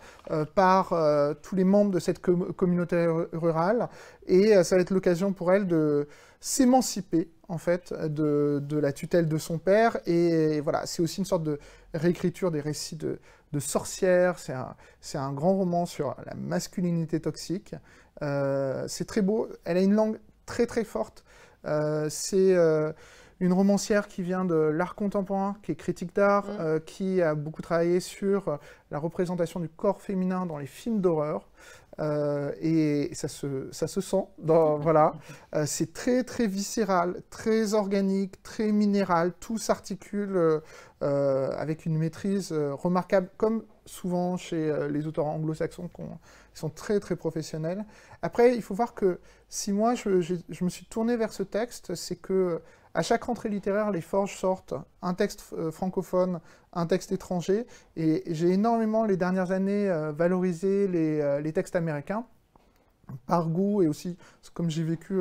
par tous les membres de cette communauté rurale, et ça va être l'occasion pour elle de s'émanciper en fait de la tutelle de son père, et voilà, c'est aussi une sorte de réécriture des récits de sorcières, c'est un grand roman sur la masculinité toxique, c'est très beau, elle a une langue très très forte, c'est une romancière qui vient de l'art contemporain, qui est critique d'art, qui a beaucoup travaillé sur la représentation du corps féminin dans les films d'horreur. Et ça se sent, voilà. C'est très très viscéral, très organique, très minéral, tout s'articule avec une maîtrise remarquable, comme souvent chez les auteurs anglo-saxons qui sont très très professionnels. Après, il faut voir que si moi je me suis tourné vers ce texte, c'est que à chaque rentrée littéraire, les forges sortent un texte francophone, un texte étranger, et j'ai énormément, les dernières années, valorisé les textes américains, par goût, et aussi, comme j'ai vécu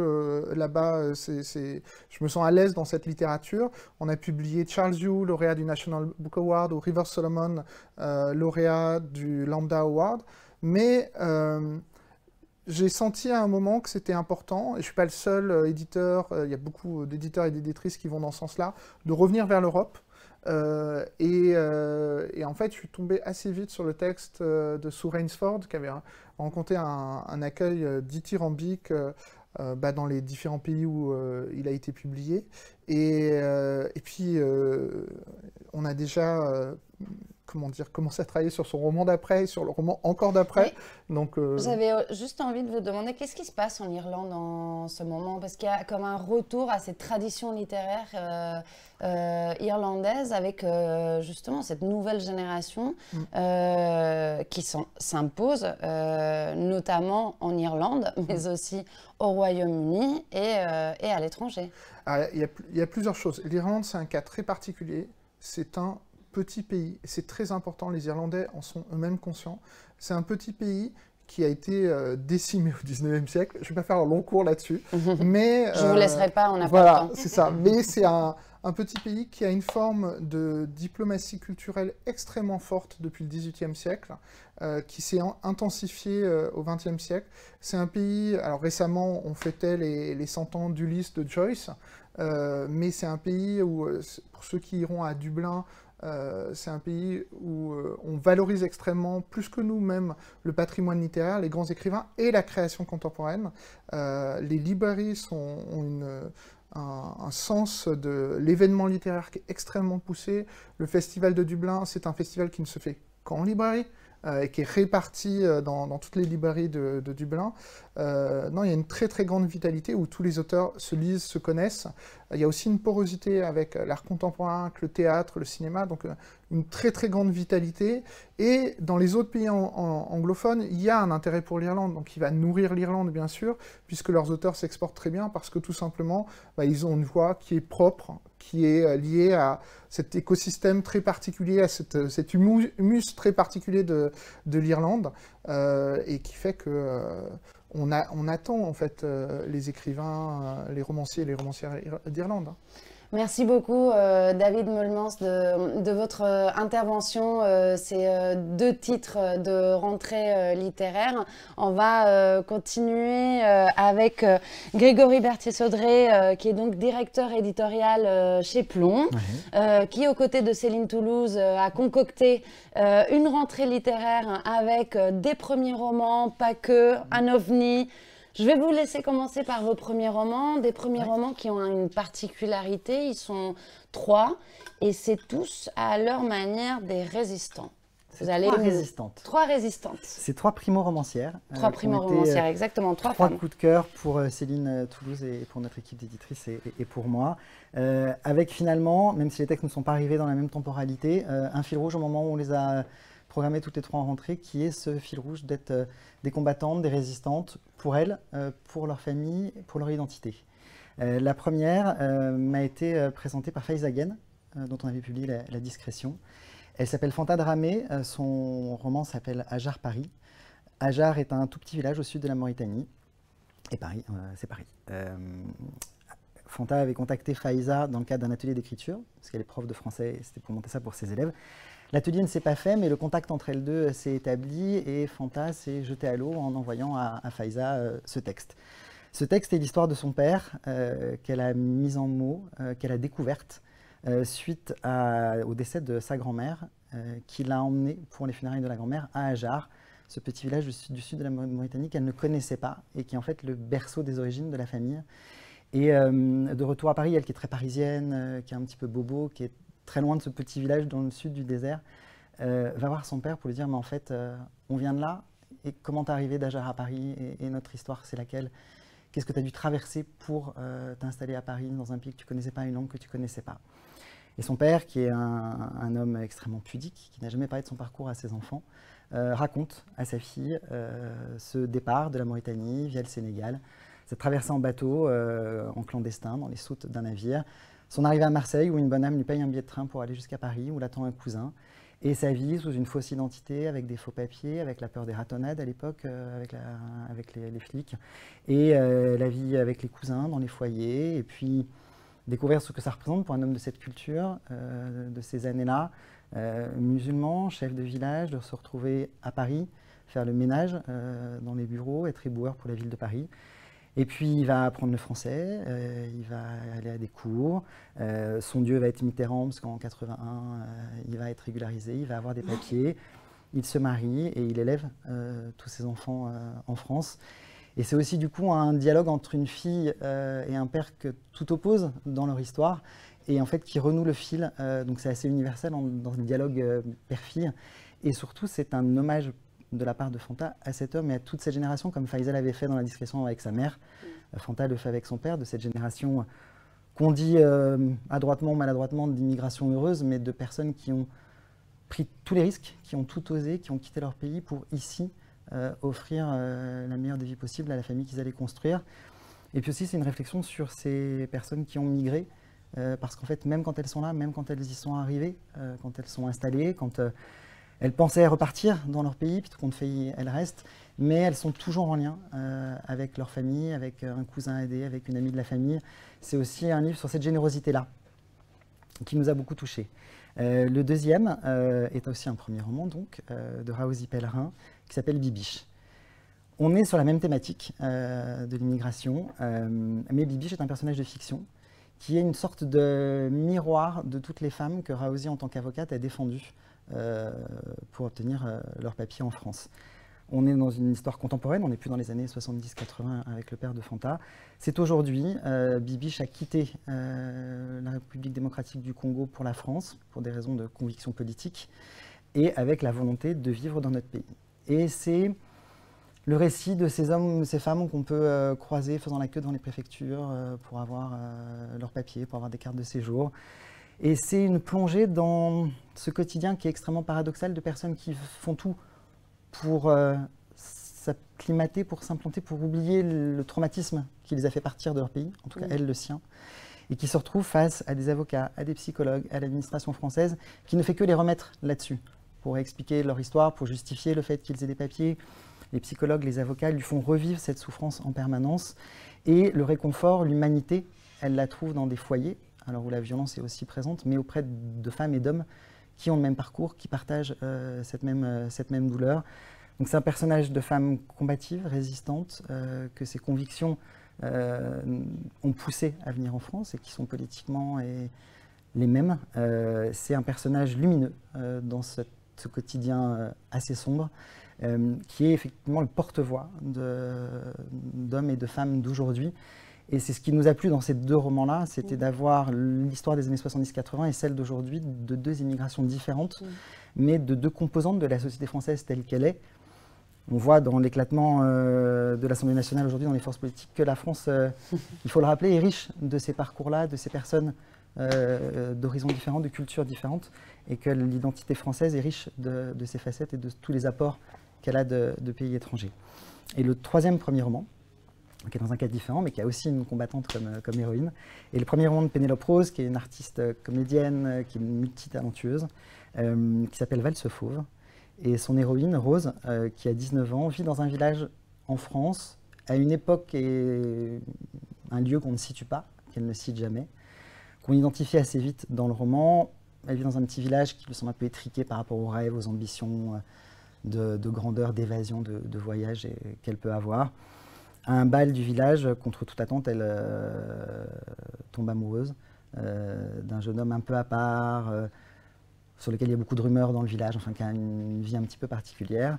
là-bas, je me sens à l'aise dans cette littérature. On a publié Charles Yu, lauréat du National Book Award, ou River Solomon, lauréat du Lambda Award, mais j'ai senti à un moment que c'était important, et je ne suis pas le seul éditeur, il y a beaucoup d'éditeurs et d'éditrices qui vont dans ce sens-là, de revenir vers l'Europe. Et en fait, je suis tombé assez vite sur le texte de Sue Rainsford, qui avait rencontré un accueil dithyrambique dans les différents pays où il a été publié. Et puis, on a déjà... commencer à travailler sur son roman d'après et sur le roman encore d'après. Oui. Donc, j'avais juste envie de vous demander qu'est-ce qui se passe en Irlande en ce moment, parce qu'il y a comme un retour à cette tradition littéraire irlandaise avec justement cette nouvelle génération qui s'impose, notamment en Irlande, mais aussi au Royaume-Uni et à l'étranger. Il y a plusieurs choses. L'Irlande, c'est un cas très particulier. C'est un petit pays, c'est très important, les Irlandais en sont eux-mêmes conscients. C'est un petit pays qui a été décimé au 19e siècle. Je ne vais pas faire un long cours là-dessus, mais... Je ne vous laisserai pas, on n'a voilà, pas le temps. c'est ça. Mais c'est un petit pays qui a une forme de diplomatie culturelle extrêmement forte depuis le XVIIIe siècle, qui s'est intensifiée au XXe siècle. C'est un pays... Alors récemment, on fêtait les 100 ans d'Ulysse de Joyce, mais c'est un pays où, pour ceux qui iront à Dublin, c'est un pays où on valorise extrêmement, plus que nous-mêmes, le patrimoine littéraire, les grands écrivains et la création contemporaine. Les librairies ont un sens de l'événement littéraire qui est extrêmement poussé. Le festival de Dublin, c'est un festival qui ne se fait qu'en librairie, et qui est réparti dans toutes les librairies de Dublin. Non, il y a une très très grande vitalité où tous les auteurs se lisent, se connaissent. Il y a aussi une porosité avec l'art contemporain, avec le théâtre, le cinéma, donc une très très grande vitalité. Et dans les autres pays anglophones, il y a un intérêt pour l'Irlande, donc il va nourrir l'Irlande bien sûr, puisque leurs auteurs s'exportent très bien, parce que tout simplement, ils ont une voix qui est propre, qui est liée à cet écosystème très particulier, à cet humus très particulier de l'Irlande, et qui fait que on attend en fait les écrivains, les romanciers et les romancières d'Irlande. Merci beaucoup David Meulemans de votre intervention, ces deux titres de rentrée littéraire. On va continuer avec Grégory Berthier-Saudré, qui est donc directeur éditorial chez Plomb, qui aux côtés de Céline Toulouse a concocté une rentrée littéraire avec des premiers romans, pas que, un ovni. Je vais vous laisser commencer par vos premiers romans, des premiers romans qui ont une particularité, ils sont 3, et c'est tous à leur manière des résistants. Vous allez 3 résistantes. 3 résistantes. C'est 3 primo-romancières. 3 primo-romancières, exactement, 3 femmes. 3 coups de cœur pour Céline Toulouse et pour notre équipe d'éditrices et pour moi. Avec finalement, même si les textes ne sont pas arrivés dans la même temporalité, un fil rouge au moment où on les a programmés toutes les 3 en rentrée, qui est ce fil rouge d'être des combattantes, des résistantes, pour elles, pour leur famille, pour leur identité. La première m'a été présentée par Faiza Guène, dont on avait publié La Discrétion. Elle s'appelle Fanta Dramé, son roman s'appelle Ajar Paris. Ajar est un tout petit village au sud de la Mauritanie. Et Paris, c'est Paris. Fanta avait contacté Faiza dans le cadre d'un atelier d'écriture, parce qu'elle est prof de français, c'était pour monter ça pour ses élèves. L'atelier ne s'est pas fait, mais le contact entre elles deux s'est établi et Fanta s'est jetée à l'eau en envoyant à Faiza ce texte. Ce texte est l'histoire de son père qu'elle a mise en mots, qu'elle a découverte suite au décès de sa grand-mère, qui l'a emmenée pour les funérailles de la grand-mère à Ajar, ce petit village du sud de la Mauritanie qu'elle ne connaissait pas et qui est en fait le berceau des origines de la famille. Et de retour à Paris, elle qui est très parisienne, qui est un petit peu bobo, qui est très loin de ce petit village dans le sud du désert, va voir son père pour lui dire « mais en fait, on vient de là, et comment t'es arrivé d'Ajar à Paris, et notre histoire c'est laquelle? Qu'est-ce que tu as dû traverser pour t'installer à Paris dans un pays que tu ne connaissais pas, une langue que tu ne connaissais pas ?» Et son père, qui est un homme extrêmement pudique, qui n'a jamais parlé de son parcours à ses enfants, raconte à sa fille ce départ de la Mauritanie via le Sénégal, cette traversée en bateau, en clandestin, dans les soutes d'un navire, son arrivée à Marseille où une bonne âme lui paye un billet de train pour aller jusqu'à Paris, où l'attend un cousin, et sa vie sous une fausse identité, avec des faux papiers, avec la peur des ratonnades à l'époque, avec les flics, et la vie avec les cousins dans les foyers, et puis découvrir ce que ça représente pour un homme de cette culture, de ces années-là, musulman, chef de village, de se retrouver à Paris, faire le ménage dans les bureaux, être éboueur pour la ville de Paris. Et puis il va apprendre le français, il va aller à des cours, son dieu va être Mitterrand parce qu'en 81 il va être régularisé, il va avoir des papiers, il se marie et il élève tous ses enfants en France. Et c'est aussi du coup un dialogue entre une fille et un père que tout oppose dans leur histoire et en fait qui renoue le fil, donc c'est assez universel dans le dialogue père-fille. Et surtout c'est un hommage de la part de Fanta à cet homme et à toute cette génération, comme Faiza l'avait fait dans La Discrétion avec sa mère. Fanta le fait avec son père, de cette génération qu'on dit adroitement ou maladroitement d'immigration heureuse, mais de personnes qui ont pris tous les risques, qui ont tout osé, qui ont quitté leur pays pour ici offrir la meilleure des vies possibles à la famille qu'ils allaient construire. Et puis aussi c'est une réflexion sur ces personnes qui ont migré, parce qu'en fait même quand elles sont là, même quand elles y sont arrivées, quand elles sont installées, quand elles pensaient repartir dans leur pays, puis tout compte fait, elles restent, mais elles sont toujours en lien avec leur famille, avec un cousin aidé, avec une amie de la famille. C'est aussi un livre sur cette générosité-là, qui nous a beaucoup touchés. Le deuxième est aussi un premier roman, donc, de Raouzi Pellerin, qui s'appelle Bibiche. On est sur la même thématique de l'immigration, mais Bibiche est un personnage de fiction, qui est une sorte de miroir de toutes les femmes que Raouzi, en tant qu'avocate, a défendues pour obtenir leur papier en France. On est dans une histoire contemporaine, on n'est plus dans les années 70-80 avec le père de Fanta. C'est aujourd'hui, Bibiche a quitté la République démocratique du Congo pour la France, pour des raisons de conviction politique, et avec la volonté de vivre dans notre pays. Et c'est le récit de ces hommes, ces femmes qu'on peut croiser faisant la queue devant les préfectures pour avoir leur papier, pour avoir des cartes de séjour. Et c'est une plongée dans ce quotidien qui est extrêmement paradoxal de personnes qui font tout pour s'acclimater, pour s'implanter, pour oublier le traumatisme qui les a fait partir de leur pays, en tout cas elle, le sien, et qui se retrouvent face à des avocats, à des psychologues, à l'administration française, qui ne fait que les remettre là-dessus, pour expliquer leur histoire, pour justifier le fait qu'ils aient des papiers. Les psychologues, les avocats lui font revivre cette souffrance en permanence, et le réconfort, l'humanité, elle la trouve dans des foyers, alors où la violence est aussi présente, mais auprès de femmes et d'hommes qui ont le même parcours, qui partagent cette même douleur. Donc c'est un personnage de femme combative, résistante, que ses convictions ont poussé à venir en France et qui sont politiquement les mêmes. C'est un personnage lumineux dans ce quotidien assez sombre, qui est effectivement le porte-voix d'hommes et de femmes d'aujourd'hui. Et c'est ce qui nous a plu dans ces deux romans-là, c'était d'avoir l'histoire des années 70-80 et celle d'aujourd'hui, de deux immigrations différentes, mais de deux composantes de la société française telle qu'elle est. On voit dans l'éclatement de l'Assemblée nationale aujourd'hui, dans les forces politiques, que la France, il faut le rappeler, est riche de ces parcours-là, de ces personnes d'horizons différents, de cultures différentes, et que l'identité française est riche de ces facettes et de tous les apports qu'elle a de pays étrangers. Et le troisième premier roman, qui est dans un cadre différent, mais qui a aussi une combattante comme héroïne. Et le premier roman de Pénélope Rose, qui est une artiste comédienne, qui est multitalentueuse, qui s'appelle Valse Fauve. Et son héroïne, Rose, qui a 19 ans, vit dans un village en France, à une époque et un lieu qu'on ne situe pas, qu'elle ne cite jamais, qu'on identifie assez vite dans le roman. Elle vit dans un petit village qui lui semble un peu étriqué par rapport aux rêves, aux ambitions de grandeur, d'évasion, de voyage qu'elle peut avoir. À un bal du village, contre toute attente, elle tombe amoureuse d'un jeune homme un peu à part, sur lequel il y a beaucoup de rumeurs dans le village, enfin qui a une vie un petit peu particulière.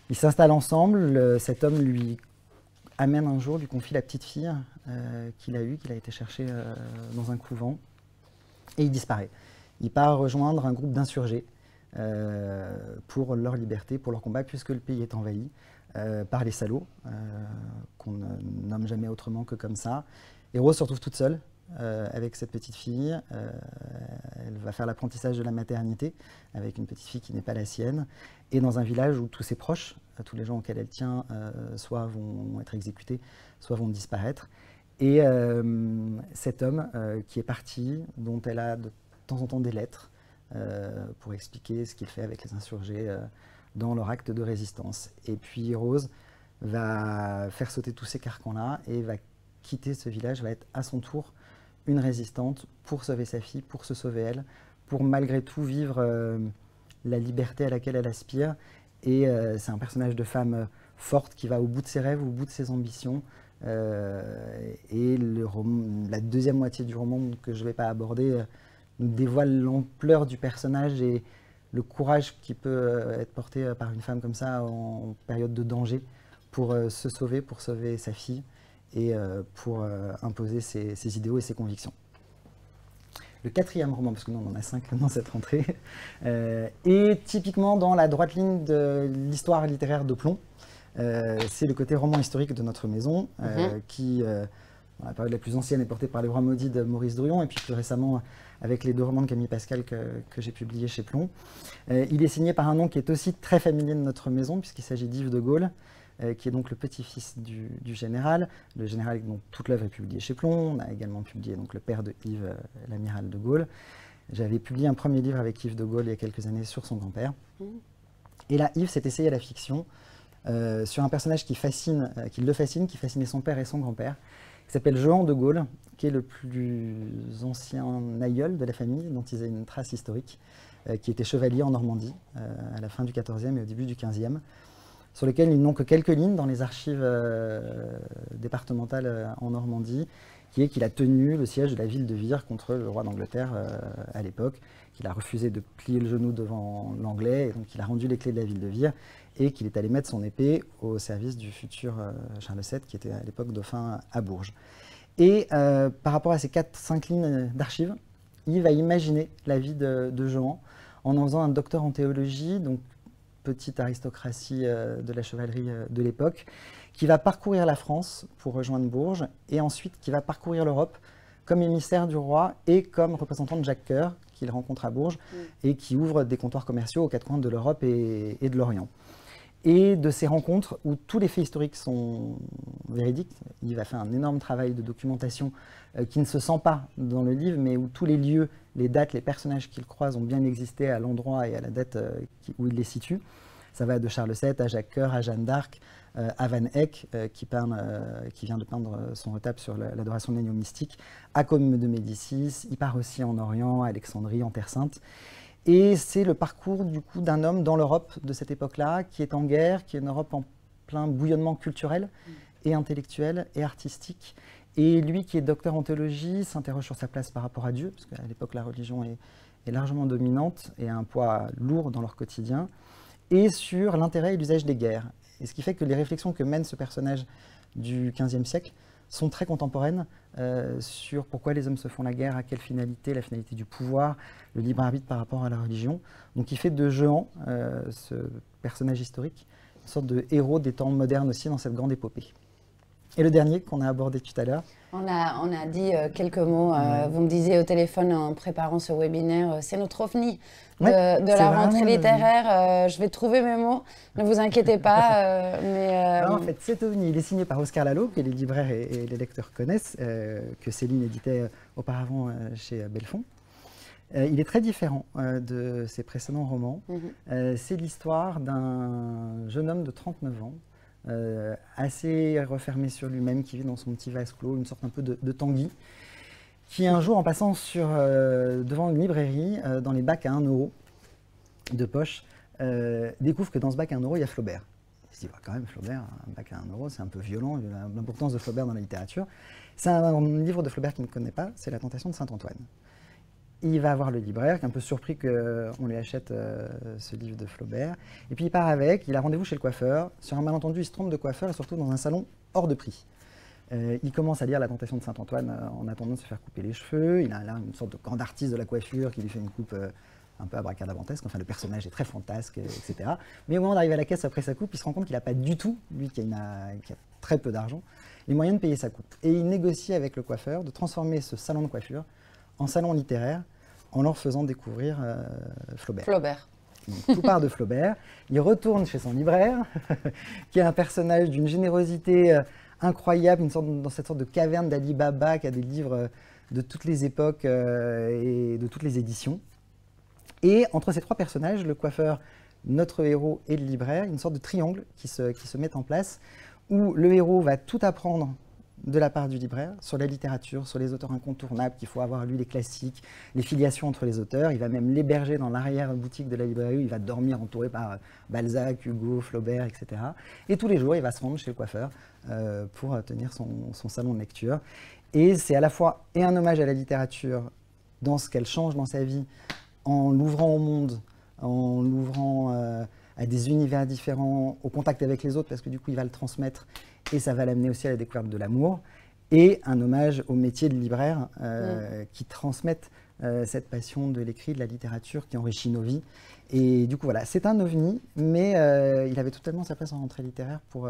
Ils s'installent ensemble, cet homme lui amène un jour, lui confie la petite fille qu'il a eue, qu'il a été chercher dans un couvent, et il disparaît. Il part rejoindre un groupe d'insurgés pour leur liberté, pour leur combat, puisque le pays est envahi par les salauds, qu'on ne nomme jamais autrement que comme ça. Et Rose se retrouve toute seule avec cette petite fille. Elle va faire l'apprentissage de la maternité avec une petite fille qui n'est pas la sienne, et dans un village où tous ses proches, tous les gens auxquels elle tient, soit vont être exécutés, soit vont disparaître. Et cet homme qui est parti, dont elle a de temps en temps des lettres pour expliquer ce qu'il fait avec les insurgés dans leur acte de résistance. Et puis Rose va faire sauter tous ces carcans-là et va quitter ce village, va être à son tour une résistante pour sauver sa fille, pour se sauver elle, pour malgré tout vivre la liberté à laquelle elle aspire. Et c'est un personnage de femme forte qui va au bout de ses rêves, au bout de ses ambitions. Et la deuxième moitié du roman, que je ne vais pas aborder, nous dévoile l'ampleur du personnage et le courage qui peut être porté par une femme comme ça en période de danger pour se sauver, pour sauver sa fille et pour imposer ses idéaux et ses convictions. Le quatrième roman, parce que nous on en a 5 dans cette rentrée, est typiquement dans la droite ligne de l'histoire littéraire de Plon. C'est le côté roman historique de notre maison, qui, dans la période la plus ancienne, est porté par Les Rois Maudits de Maurice Druon, et puis plus récemment avec les 2 romans de Camille Pascal que j'ai publiés chez Plon. Il est signé par un nom qui est aussi très familier de notre maison, puisqu'il s'agit d'Yves de Gaulle, qui est donc le petit-fils du général. Le général, dont toute l'œuvre est publiée chez Plon. On a également publié donc, le père de Yves, l'amiral de Gaulle. J'avais publié un premier livre avec Yves de Gaulle il y a quelques années sur son grand-père. Et là, Yves s'est essayé à la fiction sur un personnage qui le fascine, qui fascinait son père et son grand-père, qui s'appelle Jehan de Gaulle, qui est le plus ancien aïeul de la famille, dont ils ont une trace historique, qui était chevalier en Normandie, à la fin du XIVe et au début du XVe, sur lequel ils n'ont que quelques lignes dans les archives départementales en Normandie, qui est qu'il a tenu le siège de la ville de Vire contre le roi d'Angleterre à l'époque, qu'il a refusé de plier le genou devant l'anglais, et donc il a rendu les clés de la ville de Vire, et qu'il est allé mettre son épée au service du futur Charles VII, qui était à l'époque dauphin à Bourges. Et par rapport à ces 4-5 lignes d'archives, il va imaginer la vie de Jehan en faisant un docteur en théologie, donc petite aristocratie de la chevalerie de l'époque, qui va parcourir la France pour rejoindre Bourges, et ensuite qui va parcourir l'Europe comme émissaire du roi et comme représentant de Jacques Coeur, qu'il rencontre à Bourges, et qui ouvre des comptoirs commerciaux aux 4 coins de l'Europe et de l'Orient. Et de ces rencontres, où tous les faits historiques sont véridiques, il va faire un énorme travail de documentation qui ne se sent pas dans le livre, mais où tous les lieux, les dates, les personnages qu'il croise ont bien existé à l'endroit et à la date où il les situe. Ça va de Charles VII à Jacques Coeur, à Jeanne d'Arc, à Van Eyck, qui vient de peindre son retable sur l'adoration de l'agneau mystique, à Côme de Médicis. Il part aussi en Orient, à Alexandrie, en Terre Sainte. Et c'est le parcours du coup d'un homme dans l'Europe de cette époque-là, qui est en guerre, qui est une Europe en plein bouillonnement culturel et intellectuel et artistique. Et lui qui est docteur en théologie s'interroge sur sa place par rapport à Dieu, parce qu'à l'époque la religion est largement dominante et a un poids lourd dans leur quotidien, et sur l'intérêt et l'usage des guerres. Et ce qui fait que les réflexions que mène ce personnage du XVe siècle sont très contemporaines sur pourquoi les hommes se font la guerre, à quelle finalité, la finalité du pouvoir, le libre arbitre par rapport à la religion. Donc il fait de Jehan, ce personnage historique, une sorte de héros des temps modernes aussi dans cette grande épopée. Et le dernier qu'on a abordé tout à l'heure. On a dit quelques mots. Vous me disiez au téléphone en préparant ce webinaire, c'est notre ovni de la rentrée littéraire. Je vais trouver mes mots, ne vous inquiétez pas. Alors, en fait, cet ovni, il est signé par Oscar Lalo, que les libraires et les lecteurs connaissent, que Céline éditait auparavant chez Belfond. Il est très différent de ses précédents romans. C'est l'histoire d'un jeune homme de 39 ans, assez refermé sur lui-même, qui vit dans son petit vase clos, une sorte un peu de Tanguy, qui un jour, en passant devant une librairie, dans les bacs à 1 euro de poche, découvre que dans ce bac à 1 euro, il y a Flaubert. Il se dit, quand même, Flaubert, un bac à 1 euro, c'est un peu violent, l'importance de Flaubert dans la littérature. C'est un livre de Flaubert qu'il ne connaît pas, c'est La Tentation de Saint-Antoine. Il va voir le libraire, qui est un peu surpris qu'on lui achète ce livre de Flaubert. Et puis il part avec, il a rendez-vous chez le coiffeur. Sur un malentendu, il se trompe de coiffeur, et surtout dans un salon hors de prix. Il commence à lire La Tentation de Saint-Antoine en attendant de se faire couper les cheveux. Il a là une sorte de grand artiste de la coiffure qui lui fait une coupe un peu abracadabantesque. Enfin, le personnage est très fantasque, etc. Mais au moment d'arriver à la caisse après sa coupe, il se rend compte qu'il n'a pas du tout, lui qui a très peu d'argent, les moyens de payer sa coupe. Et il négocie avec le coiffeur de transformer ce salon de coiffure en salon littéraire, en leur faisant découvrir Flaubert. Donc, tout part de Flaubert. Il retourne chez son libraire, qui est un personnage d'une générosité incroyable, dans cette sorte de caverne d'Ali Baba, qui a des livres de toutes les époques et de toutes les éditions. Et entre ces trois personnages, le coiffeur, notre héros et le libraire, une sorte de triangle qui se met en place, où le héros va tout apprendre de la part du libraire, sur la littérature, sur les auteurs incontournables qu'il faut avoir lu, les classiques, les filiations entre les auteurs. Il va même l'héberger dans l'arrière-boutique de la librairie où il va dormir entouré par Balzac, Hugo, Flaubert, etc. Et tous les jours, il va se rendre chez le coiffeur pour tenir son salon de lecture. Et c'est à la fois un hommage à la littérature dans ce qu'elle change dans sa vie, en l'ouvrant au monde, en l'ouvrant à des univers différents, au contact avec les autres, parce que du coup, il va le transmettre et ça va l'amener aussi à la découverte de l'amour, et un hommage au métier de libraire qui transmettent cette passion de l'écrit, de la littérature qui enrichit nos vies. Et du coup, voilà, c'est un ovni, mais il avait totalement sa place en rentrée littéraire pour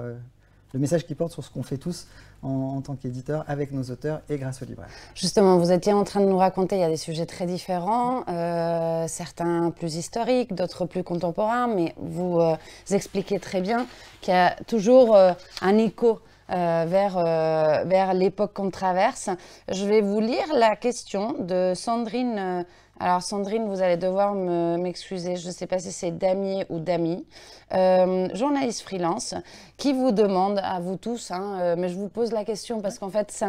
le message qu'il porte sur ce qu'on fait tous en tant qu'éditeur avec nos auteurs et grâce aux libraires. Justement, vous étiez en train de nous raconter, il y a des sujets très différents, certains plus historiques, d'autres plus contemporains, mais vous expliquez très bien qu'il y a toujours un écho vers l'époque qu'on traverse. Je vais vous lire la question de Sandrine. Alors Sandrine, vous allez devoir m'excuser, je ne sais pas si c'est Damier ou Dami, journaliste freelance, qui vous demande, à vous tous, mais je vous pose la question parce qu'en fait ça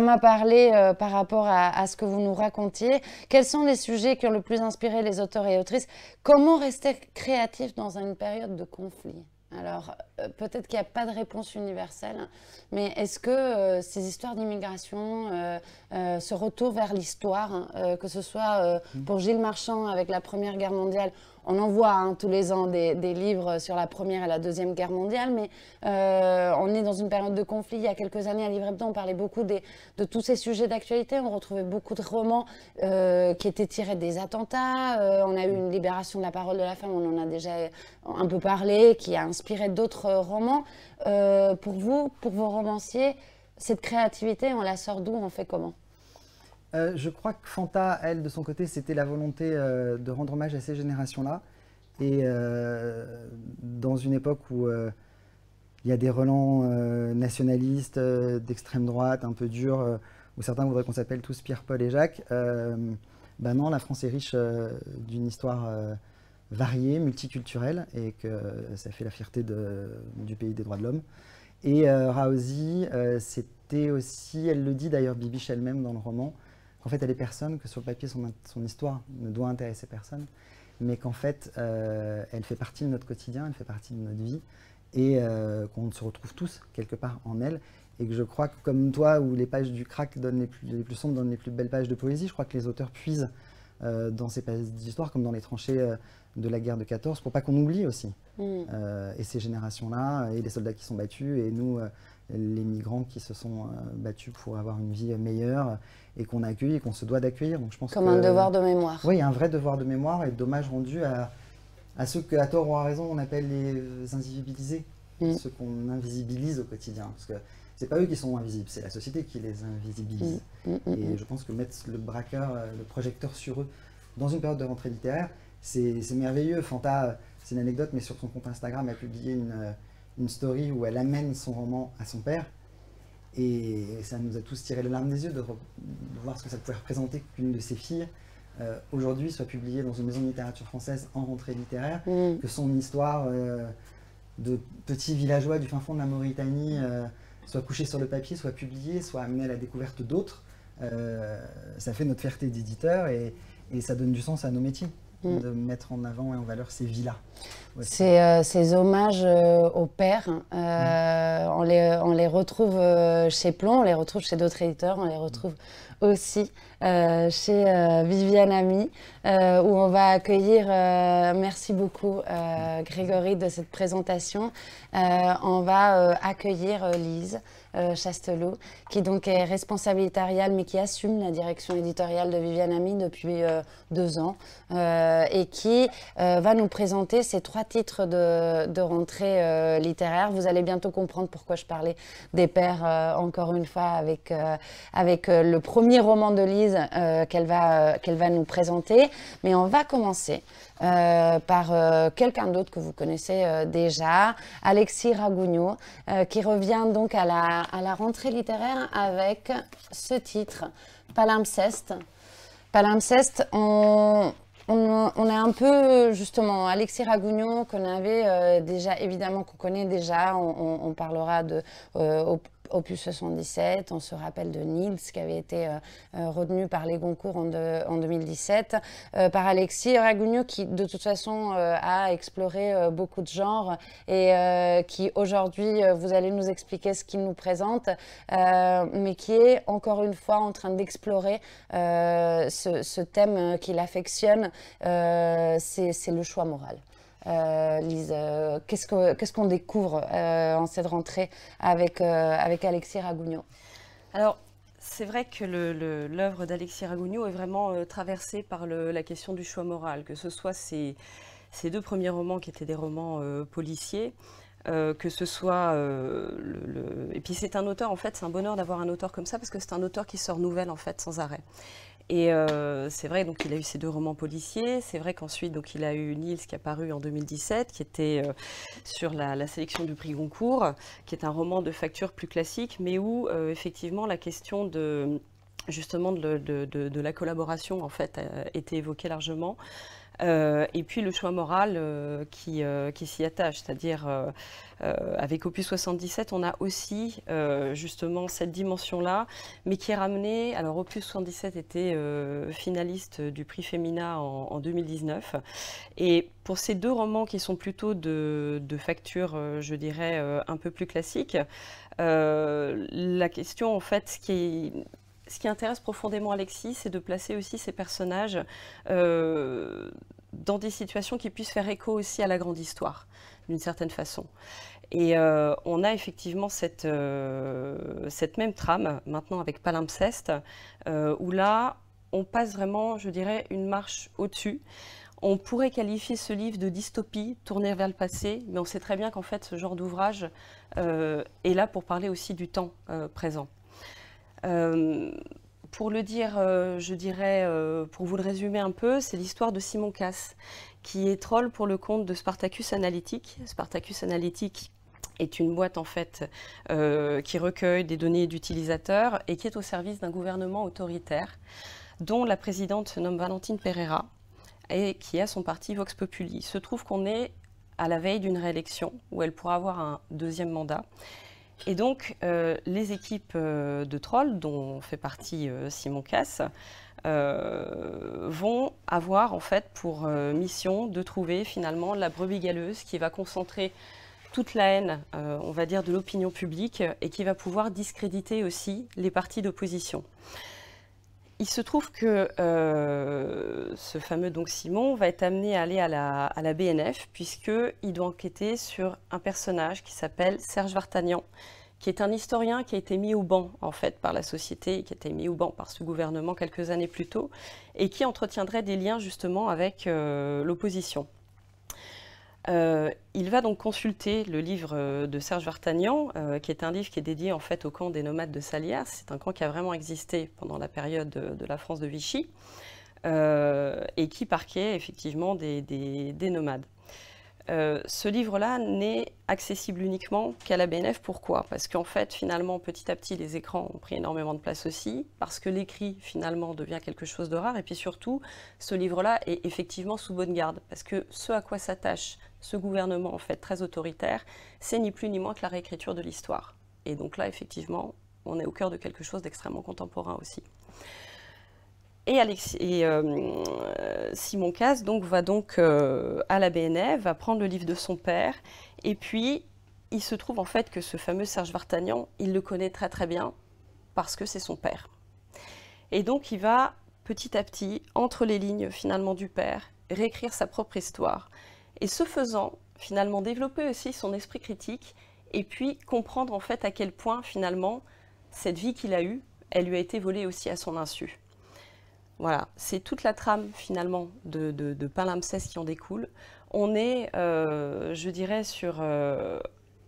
m'a parlé par rapport à ce que vous nous racontiez. Quels sont les sujets qui ont le plus inspiré les auteurs et autrices? Comment rester créatif dans une période de conflit? Alors, peut-être qu'il n'y a pas de réponse universelle, mais est-ce que ces histoires d'immigration, ce retour vers l'histoire, que ce soit pour Gilles Marchand avec la Première Guerre mondiale, on en voit tous les ans des livres sur la Première et la Deuxième Guerre mondiale, mais on est dans une période de conflit. Il y a quelques années, à Livre Hebdo, on parlait beaucoup de tous ces sujets d'actualité. On retrouvait beaucoup de romans qui étaient tirés des attentats. On a eu une libération de la parole de la femme, on en a déjà un peu parlé, qui a inspiré d'autres romans. Pour vous, pour vos romanciers, cette créativité, on la sort d'où? On fait comment? Je crois que Fanta, elle, de son côté, c'était la volonté de rendre hommage à ces générations-là. Et dans une époque où il y a des relents nationalistes, d'extrême droite, un peu durs, où certains voudraient qu'on s'appelle tous Pierre, Paul et Jacques, ben non, la France est riche d'une histoire variée, multiculturelle, et que ça fait la fierté du pays des droits de l'homme. Et Raozi, c'était aussi, elle le dit d'ailleurs, Bibiche elle-même dans le roman, qu'en fait elle est personne, que sur le papier son histoire ne doit intéresser personne, mais qu'en fait elle fait partie de notre quotidien, elle fait partie de notre vie, et qu'on se retrouve tous quelque part en elle. Et que je crois que comme toi, où les pages du crack donnent les plus sombres, donnent les plus belles pages de poésie, je crois que les auteurs puisent dans ces pages d'histoire, comme dans les tranchées de la guerre de 14, pour pas qu'on oublie aussi. Et ces générations-là, et les soldats qui sont battus, et nous, les migrants qui se sont battus pour avoir une vie meilleure, et qu'on accueille et qu'on se doit d'accueillir. Donc je pense comme un devoir de mémoire. Oui, un vrai devoir de mémoire et d'hommage rendu à ceux que, à tort ou à raison, on appelle les invisibilisés. ceux qu'on invisibilise au quotidien. Parce que c'est pas eux qui sont invisibles, c'est la société qui les invisibilise. Et je pense que mettre le braqueur, le projecteur sur eux dans une période de rentrée littéraire, c'est merveilleux. Fanta, c'est une anecdote, mais sur son compte Instagram, elle a publié une story où elle amène son roman à son père. Et ça nous a tous tiré les larmes des yeux de voir ce que ça pouvait représenter qu'une de ses filles aujourd'hui soit publiée dans une maison de littérature française en rentrée littéraire, que son histoire de petit villageois du fin fond de la Mauritanie soit couchée sur le papier, soit publiée, soit amenée à la découverte d'autres. Ça fait notre fierté d'éditeur et ça donne du sens à nos métiers, de mettre en avant et en valeur ces vies-là. Ouais, ces hommages aux pères, on les retrouve chez Plon, on les retrouve chez d'autres éditeurs, on les retrouve aussi chez Viviane Ami, où on va accueillir, merci beaucoup Grégory de cette présentation, on va accueillir Lise Chasteloup, qui donc est responsable éditoriale mais qui assume la direction éditoriale de Viviane Ami depuis 2 ans et qui va nous présenter ces 3 titres de rentrée littéraire. Vous allez bientôt comprendre pourquoi je parlais des pères encore une fois avec le premier roman de Lise qu'elle va nous présenter. Mais on va commencer par quelqu'un d'autre que vous connaissez déjà, Alexis Ragougnaud, qui revient donc à la rentrée littéraire avec ce titre, Palimpseste. Palimpseste, on est un peu, justement, Alexis Ragougnaud, qu'on avait déjà, évidemment, qu'on connaît déjà, on parlera de Opus 77, on se rappelle de Nils, qui avait été retenu par les Goncourt en 2017, par Alexis Ragougnaud, qui, de toute façon, a exploré beaucoup de genres et qui, aujourd'hui, vous allez nous expliquer ce qu'il nous présente, mais qui est, encore une fois, en train d'explorer ce thème qu'il affectionne, c'est le choix moral. Lise, qu'est-ce qu'on découvre en cette rentrée avec Alexis Ragougnaud? Alors, c'est vrai que l'œuvre d'Alexis Ragougnaud est vraiment traversée par la question du choix moral, que ce soit ces 2 premiers romans qui étaient des romans policiers, que ce soit et puis c'est un auteur, en fait, c'est un bonheur d'avoir un auteur comme ça, parce que c'est un auteur qui se renouvelle, en fait, sans arrêt. Et c'est vrai, donc il a eu ces 2 romans policiers. C'est vrai qu'ensuite, donc il a eu Nils qui est apparu en 2017, qui était sur la sélection du prix Goncourt, qui est un roman de facture plus classique, mais où effectivement la question justement de la collaboration, en fait, a été évoquée largement. Et puis le choix moral qui s'y attache, c'est-à-dire avec Opus 77, on a aussi justement cette dimension-là, mais qui est ramenée. Alors Opus 77 était finaliste du prix Femina en 2019, et pour ces 2 romans qui sont plutôt de facture, je dirais, un peu plus classique, la question, en fait, ce qui intéresse profondément Alexis, c'est de placer aussi ces personnages dans des situations qui puissent faire écho aussi à la grande histoire, d'une certaine façon. Et on a effectivement cette même trame, maintenant avec Palimpseste, où là, on passe vraiment, je dirais, une marche au-dessus. On pourrait qualifier ce livre de dystopie, tourné vers le passé, mais on sait très bien qu'en fait, ce genre d'ouvrage est là pour parler aussi du temps présent. Pour le dire, je dirais, pour vous le résumer un peu, c'est l'histoire de Simon Casse, qui est troll pour le compte de Spartacus Analytic. Spartacus Analytic est une boîte, en fait, qui recueille des données d'utilisateurs et qui est au service d'un gouvernement autoritaire, dont la présidente se nomme Valentine Pereira et qui a son parti Vox Populi. Il se trouve qu'on est à la veille d'une réélection où elle pourra avoir un 2e mandat. Et donc, les équipes de trolls, dont fait partie Simon Casse, vont avoir, en fait, pour mission de trouver finalement la brebis galeuse qui va concentrer toute la haine, on va dire, de l'opinion publique et qui va pouvoir discréditer aussi les partis d'opposition. Il se trouve que ce fameux donc Simon va être amené à aller à la BNF, puisqu'il doit enquêter sur un personnage qui s'appelle Serge Vartagnan, qui est un historien qui a été mis au ban, en fait, par la société, et qui a été mis au ban par ce gouvernement quelques années plus tôt, et qui entretiendrait des liens justement avec l'opposition. Il il va donc consulter le livre de Serge Vartagnan, qui est un livre qui est dédié en fait au camp des nomades de Salières. C'est un camp qui a vraiment existé pendant la période de la France de Vichy et qui parquait effectivement des nomades. Ce livre-là n'est accessible uniquement qu'à la BNF. Pourquoi? Parce qu'en fait, finalement, petit à petit, les écrans ont pris énormément de place aussi, parce que l'écrit, finalement, devient quelque chose de rare. Et puis surtout, ce livre-là est effectivement sous bonne garde, parce que ce à quoi s'attache ce gouvernement, en fait, très autoritaire, c'est ni plus ni moins que la réécriture de l'histoire. Et donc là, effectivement, on est au cœur de quelque chose d'extrêmement contemporain aussi. Et Simon Cazes va donc à la BNF, va prendre le livre de son père, et puis il se trouve en fait que ce fameux Serge Vartagnan, il le connaît très très bien, parce que c'est son père. Et donc il va petit à petit, entre les lignes finalement du père, réécrire sa propre histoire, et ce faisant, finalement développer aussi son esprit critique, et puis comprendre en fait à quel point finalement, cette vie qu'il a eue, elle lui a été volée aussi à son insu. Voilà, c'est toute la trame finalement de Palimpseste qui en découle. On est, je dirais, sur un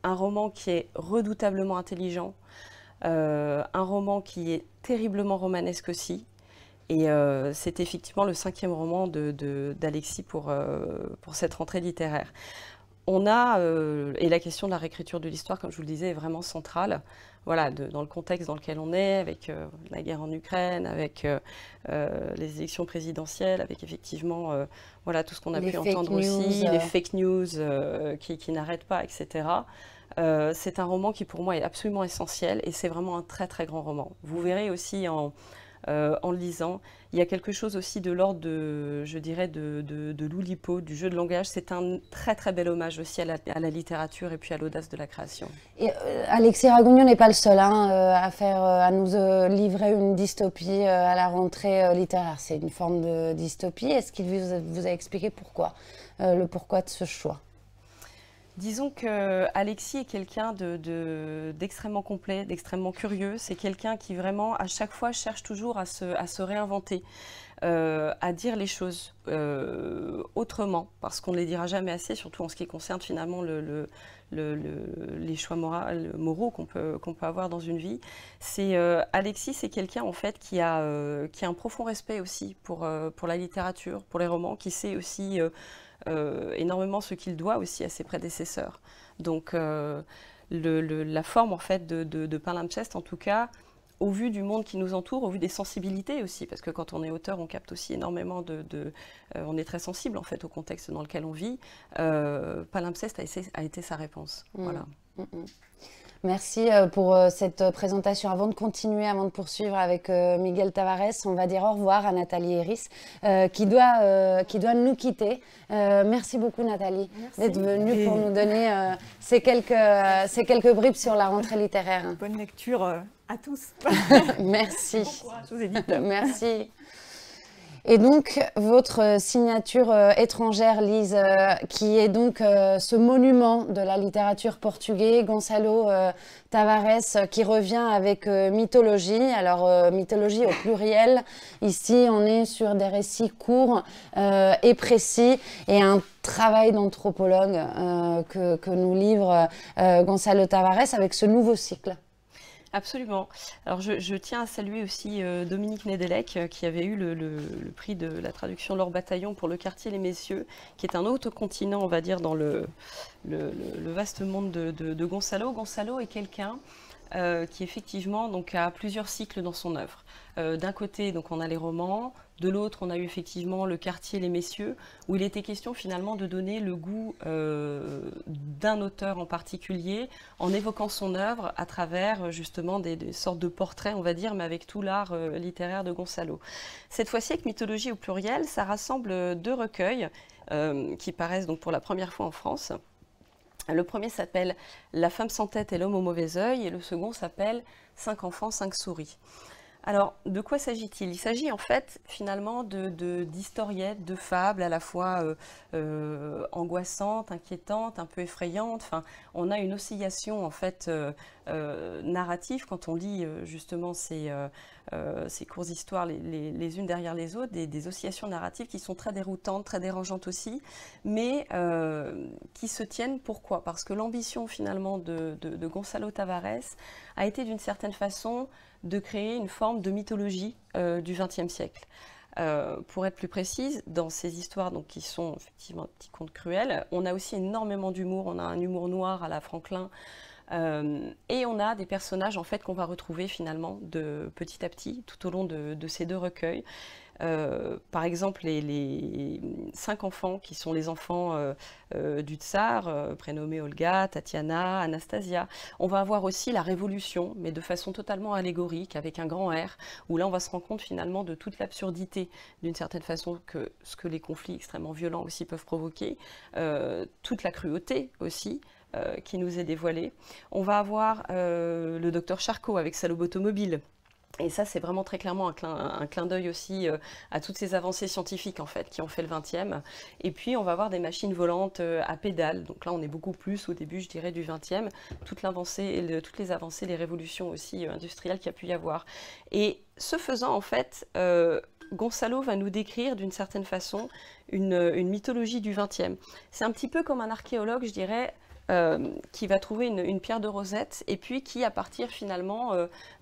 roman qui est redoutablement intelligent, un roman qui est terriblement romanesque aussi. Et c'est effectivement le 5e roman d'Alexis pour cette rentrée littéraire. On a, et la question de la réécriture de l'histoire, comme je vous le disais, est vraiment centrale. Voilà, dans le contexte dans lequel on est, avec la guerre en Ukraine, avec les élections présidentielles, avec effectivement voilà, tout ce qu'on a pu entendre aussi, les fake news qui n'arrêtent pas, etc. C'est un roman qui pour moi est absolument essentiel et c'est vraiment un très très grand roman. Vous verrez aussi en le lisant, il y a quelque chose aussi de l'ordre de, je dirais, de l'oulipo, du jeu de langage. C'est un très très bel hommage aussi à la littérature et puis à l'audace de la création. Et Alexis Ragouniaud n'est pas le seul à nous livrer une dystopie à la rentrée littéraire. C'est une forme de dystopie. Est-ce qu'il vous a expliqué pourquoi, le pourquoi de ce choix? Disons qu'Alexis est quelqu'un d'extrêmement complet, d'extrêmement curieux. C'est quelqu'un qui vraiment, à chaque fois, cherche toujours à se réinventer, à dire les choses autrement, parce qu'on ne les dira jamais assez, surtout en ce qui concerne finalement les choix moraux qu'on peut avoir dans une vie. Alexis, c'est quelqu'un en fait qui a un profond respect aussi pour la littérature, pour les romans, qui sait aussi énormément ce qu'il doit aussi à ses prédécesseurs. Donc la forme en fait de Palimpseste, en tout cas, au vu du monde qui nous entoure, au vu des sensibilités aussi, parce que quand on est auteur, on capte aussi énormément on est très sensible en fait au contexte dans lequel on vit. Palimpseste a été sa réponse. Voilà. Merci pour cette présentation. Avant de continuer, avant de poursuivre avec Miguel Tavares, on va dire au revoir à Nathalie Héris qui doit nous quitter. Merci beaucoup Nathalie d'être venue pour nous donner ces quelques bribes sur la rentrée littéraire. Bonne lecture à tous. Merci. Bon courage aux éditeurs. Merci. Et donc, votre signature étrangère, Lise, qui est donc ce monument de la littérature portugaise, Gonçalo Tavares, qui revient avec Mythologie. Alors, Mythologie au pluriel. Ici, on est sur des récits courts et précis et un travail d'anthropologue que nous livre Gonçalo Tavares avec ce nouveau cycle. Absolument. Alors je tiens à saluer aussi Dominique Nedelec qui avait eu le prix de la traduction L'Or Bataillon pour Le Quartier Les Messieurs, qui est un autre continent, on va dire, dans le vaste monde de Gonçalo. Gonçalo est quelqu'un qui effectivement donc, a plusieurs cycles dans son œuvre. D'un côté, donc, on a les romans, de l'autre, on a eu effectivement Le Quartier Les Messieurs, où il était question finalement de donner le goût d'un auteur en particulier, en évoquant son œuvre à travers justement des sortes de portraits, on va dire, mais avec tout l'art littéraire de Gonçalo. Cette fois-ci, avec Mythologie au pluriel, ça rassemble 2 recueils qui paraissent donc pour la première fois en France. Le premier s'appelle « La femme sans tête et l'homme au mauvais œil » et le second s'appelle « 5 enfants, 5 souris ». Alors, de quoi s'agit-il? Il s'agit en fait finalement d'historiettes, de fables à la fois angoissantes, inquiétantes, un peu effrayantes. Enfin, on a une oscillation en fait narrative quand on lit justement ces courtes histoires les unes derrière les autres, des oscillations narratives qui sont très déroutantes, très dérangeantes aussi, mais qui se tiennent. Pourquoi? Parce que l'ambition finalement de Gonçalo Tavares a été d'une certaine façon de créer une forme de mythologie du XXe siècle. Pour être plus précise, dans ces histoires donc, qui sont effectivement des petits contes cruels, on a aussi énormément d'humour, on a un humour noir à la Franklin, et on a des personnages en fait qu'on va retrouver finalement petit à petit tout au long de ces 2 recueils. Par exemple, les 5 enfants qui sont les enfants du tsar, prénommés Olga, Tatiana, Anastasia. On va avoir aussi la Révolution, mais de façon totalement allégorique, avec un grand R, où là on va se rendre compte finalement de toute l'absurdité, d'une certaine façon, que ce que les conflits extrêmement violents aussi peuvent provoquer, toute la cruauté aussi, qui nous est dévoilée. On va avoir le docteur Charcot avec sa lobotomobile. Et ça, c'est vraiment très clairement un clin d'œil aussi à toutes ces avancées scientifiques en fait, qui ont fait le 20e. Et puis, on va avoir des machines volantes à pédales. Donc là, on est beaucoup plus au début, je dirais, du 20e. Toutes les avancées, les révolutions aussi industrielles qu'il y a pu y avoir. Et ce faisant, en fait, Gonçalo va nous décrire d'une certaine façon une mythologie du 20e. C'est un petit peu comme un archéologue, je dirais, qui va trouver une pierre de Rosette et puis qui, à partir finalement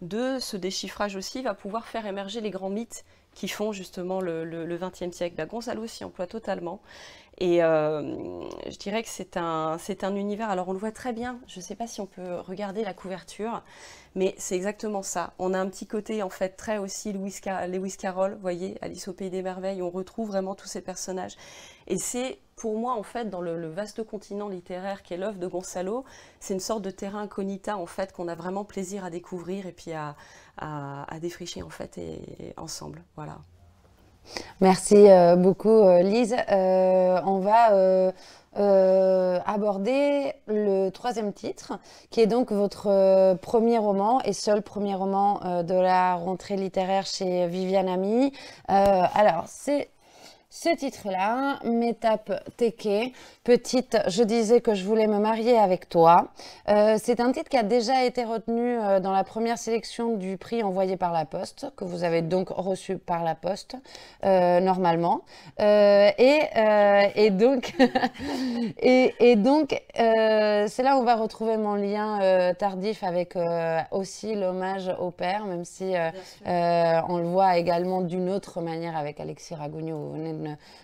de ce déchiffrage aussi, va pouvoir faire émerger les grands mythes qui font justement le XXe siècle. Ben, Gonçalo s'y emploie totalement. Et je dirais que c'est un univers, alors on le voit très bien, je ne sais pas si on peut regarder la couverture, mais c'est exactement ça. On a un petit côté en fait très aussi Lewis Carroll, vous voyez, Alice au Pays des Merveilles, on retrouve vraiment tous ces personnages. Et c'est pour moi en fait dans le vaste continent littéraire qu'est l'œuvre de Gonçalo, c'est une sorte de terrain incognita en fait qu'on a vraiment plaisir à découvrir et puis à défricher en fait et ensemble, voilà. Merci beaucoup Lise. On va aborder le 3e titre, qui est donc votre premier roman et seul premier roman de la rentrée littéraire chez Viviane Ami. Alors, c'est ce titre-là, M'étape Teke, petite, je disais que je voulais me marier avec toi. C'est un titre qui a déjà été retenu dans la première sélection du prix envoyé par la Poste, que vous avez donc reçu par la Poste, normalement. Et donc, c'est là où on va retrouver mon lien tardif avec aussi l'hommage au père, même si on le voit également d'une autre manière avec Alexis Ragougnou, vous venez de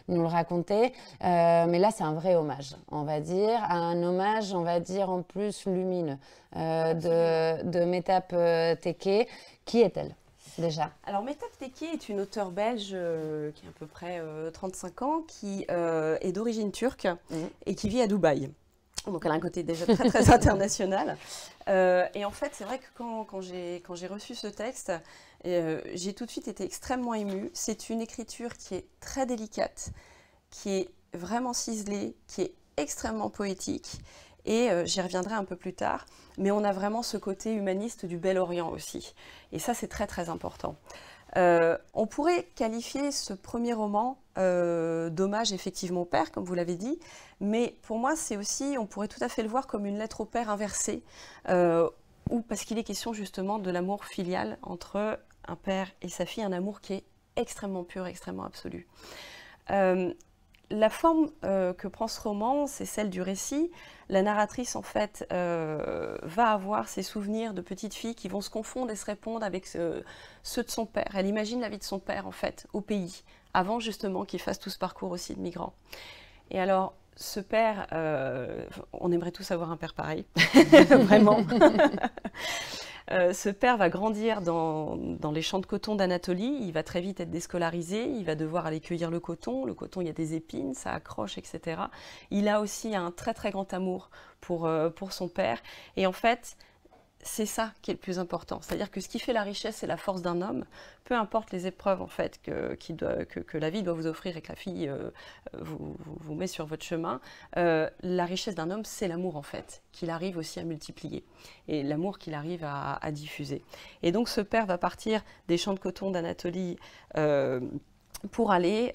nous le raconter. Mais là, c'est un vrai hommage, on va dire. Un hommage, on va dire, en plus lumineux de M'étape Teke. Qui est-elle déjà? Alors, M'étape Teke est une auteure belge qui a à peu près 35 ans, qui est d'origine turque et qui vit à Dubaï. Donc elle a un côté déjà très très international. Et en fait, c'est vrai que quand j'ai reçu ce texte, j'ai tout de suite été extrêmement émue. C'est une écriture qui est très délicate, qui est vraiment ciselée, qui est extrêmement poétique. Et j'y reviendrai un peu plus tard. Mais on a vraiment ce côté humaniste du Bel Orient aussi. Et ça, c'est très très important. On pourrait qualifier ce premier roman d'hommage effectivement au père, comme vous l'avez dit, mais pour moi c'est aussi, on pourrait tout à fait le voir comme une lettre au père inversée, ou parce qu'il est question justement de l'amour filial entre un père et sa fille, un amour qui est extrêmement pur, extrêmement absolu. La forme que prend ce roman, c'est celle du récit. La narratrice, en fait, va avoir ses souvenirs de petite fille qui vont se confondre et se répondre avec ceux de son père. Elle imagine la vie de son père, en fait, au pays, avant justement qu'il fasse tout ce parcours aussi de migrant. Et alors, ce père, on aimerait tous avoir un père pareil, vraiment. Ce père va grandir dans les champs de coton d'Anatolie, il va très vite être déscolarisé, il va devoir aller cueillir le coton, il y a des épines, ça accroche, etc. Il a aussi un très très grand amour pour son père, et en fait, c'est ça qui est le plus important. C'est-à-dire que ce qui fait la richesse et la force d'un homme, peu importe les épreuves en fait que la vie doit vous offrir et que la fille vous met sur votre chemin, la richesse d'un homme, c'est l'amour en fait, qu'il arrive aussi à multiplier et l'amour qu'il arrive à diffuser. Et donc ce père va partir des champs de coton d'Anatolie pour aller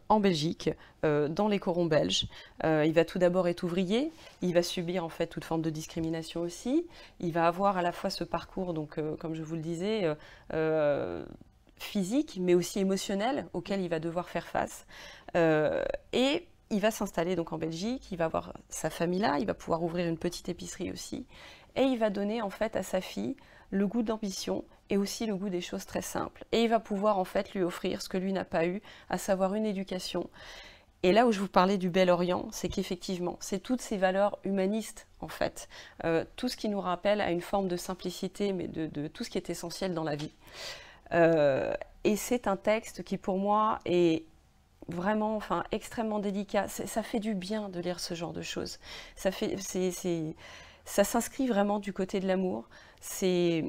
en Belgique, dans les corons belges. Il va tout d'abord être ouvrier, il va subir en fait toute forme de discrimination aussi. Il va avoir à la fois ce parcours, donc, comme je vous le disais, physique, mais aussi émotionnel, auquel il va devoir faire face. Et il va s'installer donc en Belgique, il va avoir sa famille là, il va pouvoir ouvrir une petite épicerie aussi. Et il va donner en fait à sa fille le goût d'ambition et aussi le goût des choses très simples. Et il va pouvoir en fait lui offrir ce que lui n'a pas eu, à savoir une éducation. Et là où je vous parlais du Bel Orient, c'est qu'effectivement, c'est toutes ces valeurs humanistes en fait, tout ce qui nous rappelle à une forme de simplicité, mais de tout ce qui est essentiel dans la vie. Et c'est un texte qui pour moi est vraiment, enfin, extrêmement délicat. Ça fait du bien de lire ce genre de choses. Ça s'inscrit vraiment du côté de l'amour. C'est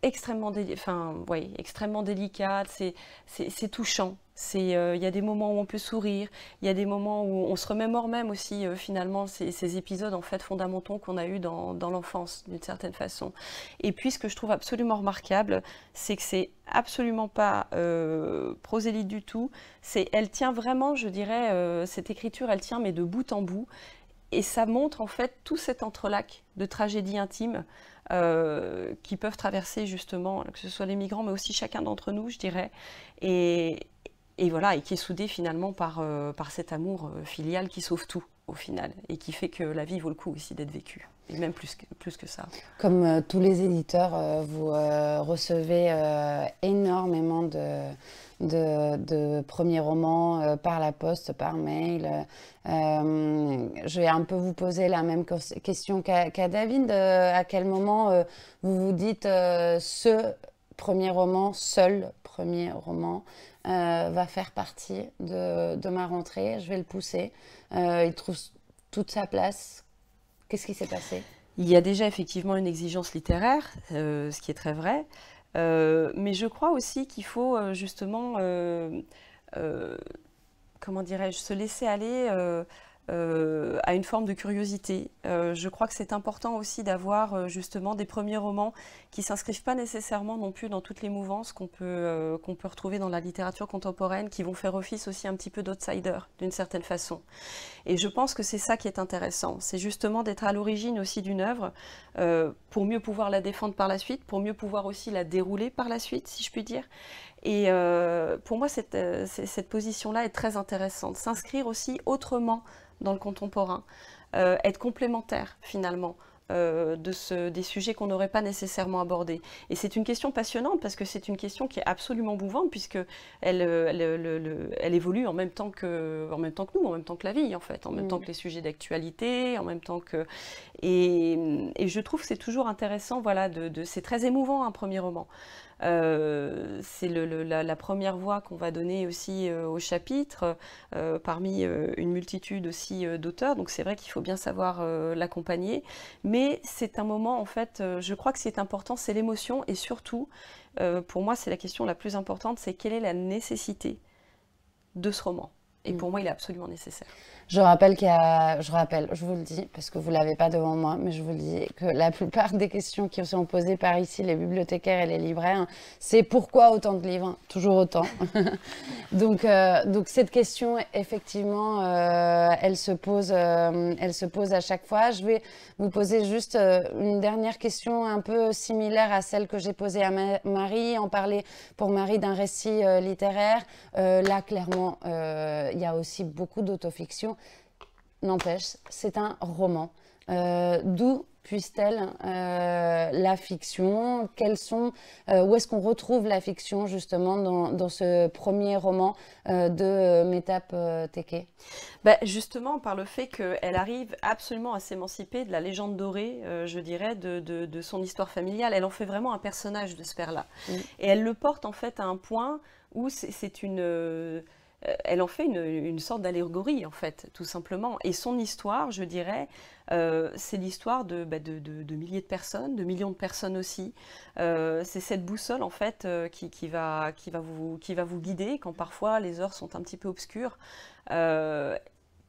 extrêmement, extrêmement délicat, c'est touchant. Il y a des moments où on peut sourire, il y a des moments où on se remémore même aussi finalement ces épisodes en fait fondamentaux qu'on a eus dans l'enfance d'une certaine façon. Et puis ce que je trouve absolument remarquable, c'est que c'est absolument pas prosélyte du tout. Elle tient vraiment, je dirais, cette écriture, elle tient mais de bout en bout. Et ça montre en fait tout cet entrelac de tragédies intimes qui peuvent traverser justement, que ce soit les migrants, mais aussi chacun d'entre nous, je dirais. Et voilà, et qui est soudé finalement par cet amour filial qui sauve tout au final, et qui fait que la vie vaut le coup aussi d'être vécue, et même plus que ça. Comme tous les éditeurs, vous recevez énormément de premiers romans par la poste, par mail. Je vais un peu vous poser la même question qu'à David. À quel moment vous vous dites ce premier roman, seul premier roman, va faire partie de ma rentrée, je vais le pousser. Il trouve toute sa place. Qu'est-ce qui s'est passé ? Il y a déjà effectivement une exigence littéraire, ce qui est très vrai. Mais je crois aussi qu'il faut justement, comment dirais-je, se laisser aller à une forme de curiosité. Je crois que c'est important aussi d'avoir justement des premiers romans qui ne s'inscrivent pas nécessairement non plus dans toutes les mouvances qu'on peut retrouver dans la littérature contemporaine, qui vont faire office aussi un petit peu d'outsider d'une certaine façon. Et je pense que c'est ça qui est intéressant, c'est justement d'être à l'origine aussi d'une œuvre pour mieux pouvoir la défendre par la suite, pour mieux pouvoir aussi la dérouler par la suite, si je puis dire. Et pour moi, cette position-là est très intéressante. S'inscrire aussi autrement dans le contemporain, être complémentaire finalement des sujets qu'on n'aurait pas nécessairement abordés. Et c'est une question passionnante parce que c'est une question qui est absolument mouvante puisque elle évolue en même temps que nous, en même temps que la vie en fait, en même temps que les sujets d'actualité, en même temps que... Et je trouve que c'est toujours intéressant, voilà, c'est très émouvant un premier roman. C'est la première voix qu'on va donner aussi au chapitre, parmi une multitude aussi d'auteurs, donc c'est vrai qu'il faut bien savoir l'accompagner, mais c'est un moment en fait, je crois que ce qui est important, c'est l'émotion, et surtout, pour moi c'est la question la plus importante, c'est quelle est la nécessité de ce roman. Et pour moi, il est absolument nécessaire. Je rappelle, je vous le dis, parce que vous ne l'avez pas devant moi, mais je vous le dis, que la plupart des questions qui sont posées par ici, les bibliothécaires et les libraires, c'est pourquoi autant de livres ? Toujours autant. donc cette question, effectivement, elle se pose à chaque fois. Je vais vous poser juste une dernière question un peu similaire à celle que j'ai posée à Marie, en parler pour Marie d'un récit littéraire. Là, clairement, il y a aussi beaucoup d'autofiction. N'empêche, c'est un roman. D'où puisse-t-elle la fiction ? Où est-ce qu'on retrouve la fiction justement dans ce premier roman de Metap Teke ? Justement par le fait qu'elle arrive absolument à s'émanciper de la légende dorée, je dirais, de son histoire familiale. Elle en fait vraiment un personnage de ce père-là. Et elle le porte en fait à un point où c'est une... elle en fait une sorte d'allégorie, en fait, tout simplement. Et son histoire, je dirais, c'est l'histoire de milliers de personnes, de millions de personnes aussi. C'est cette boussole, en fait, qui va vous guider quand parfois les heures sont un petit peu obscures.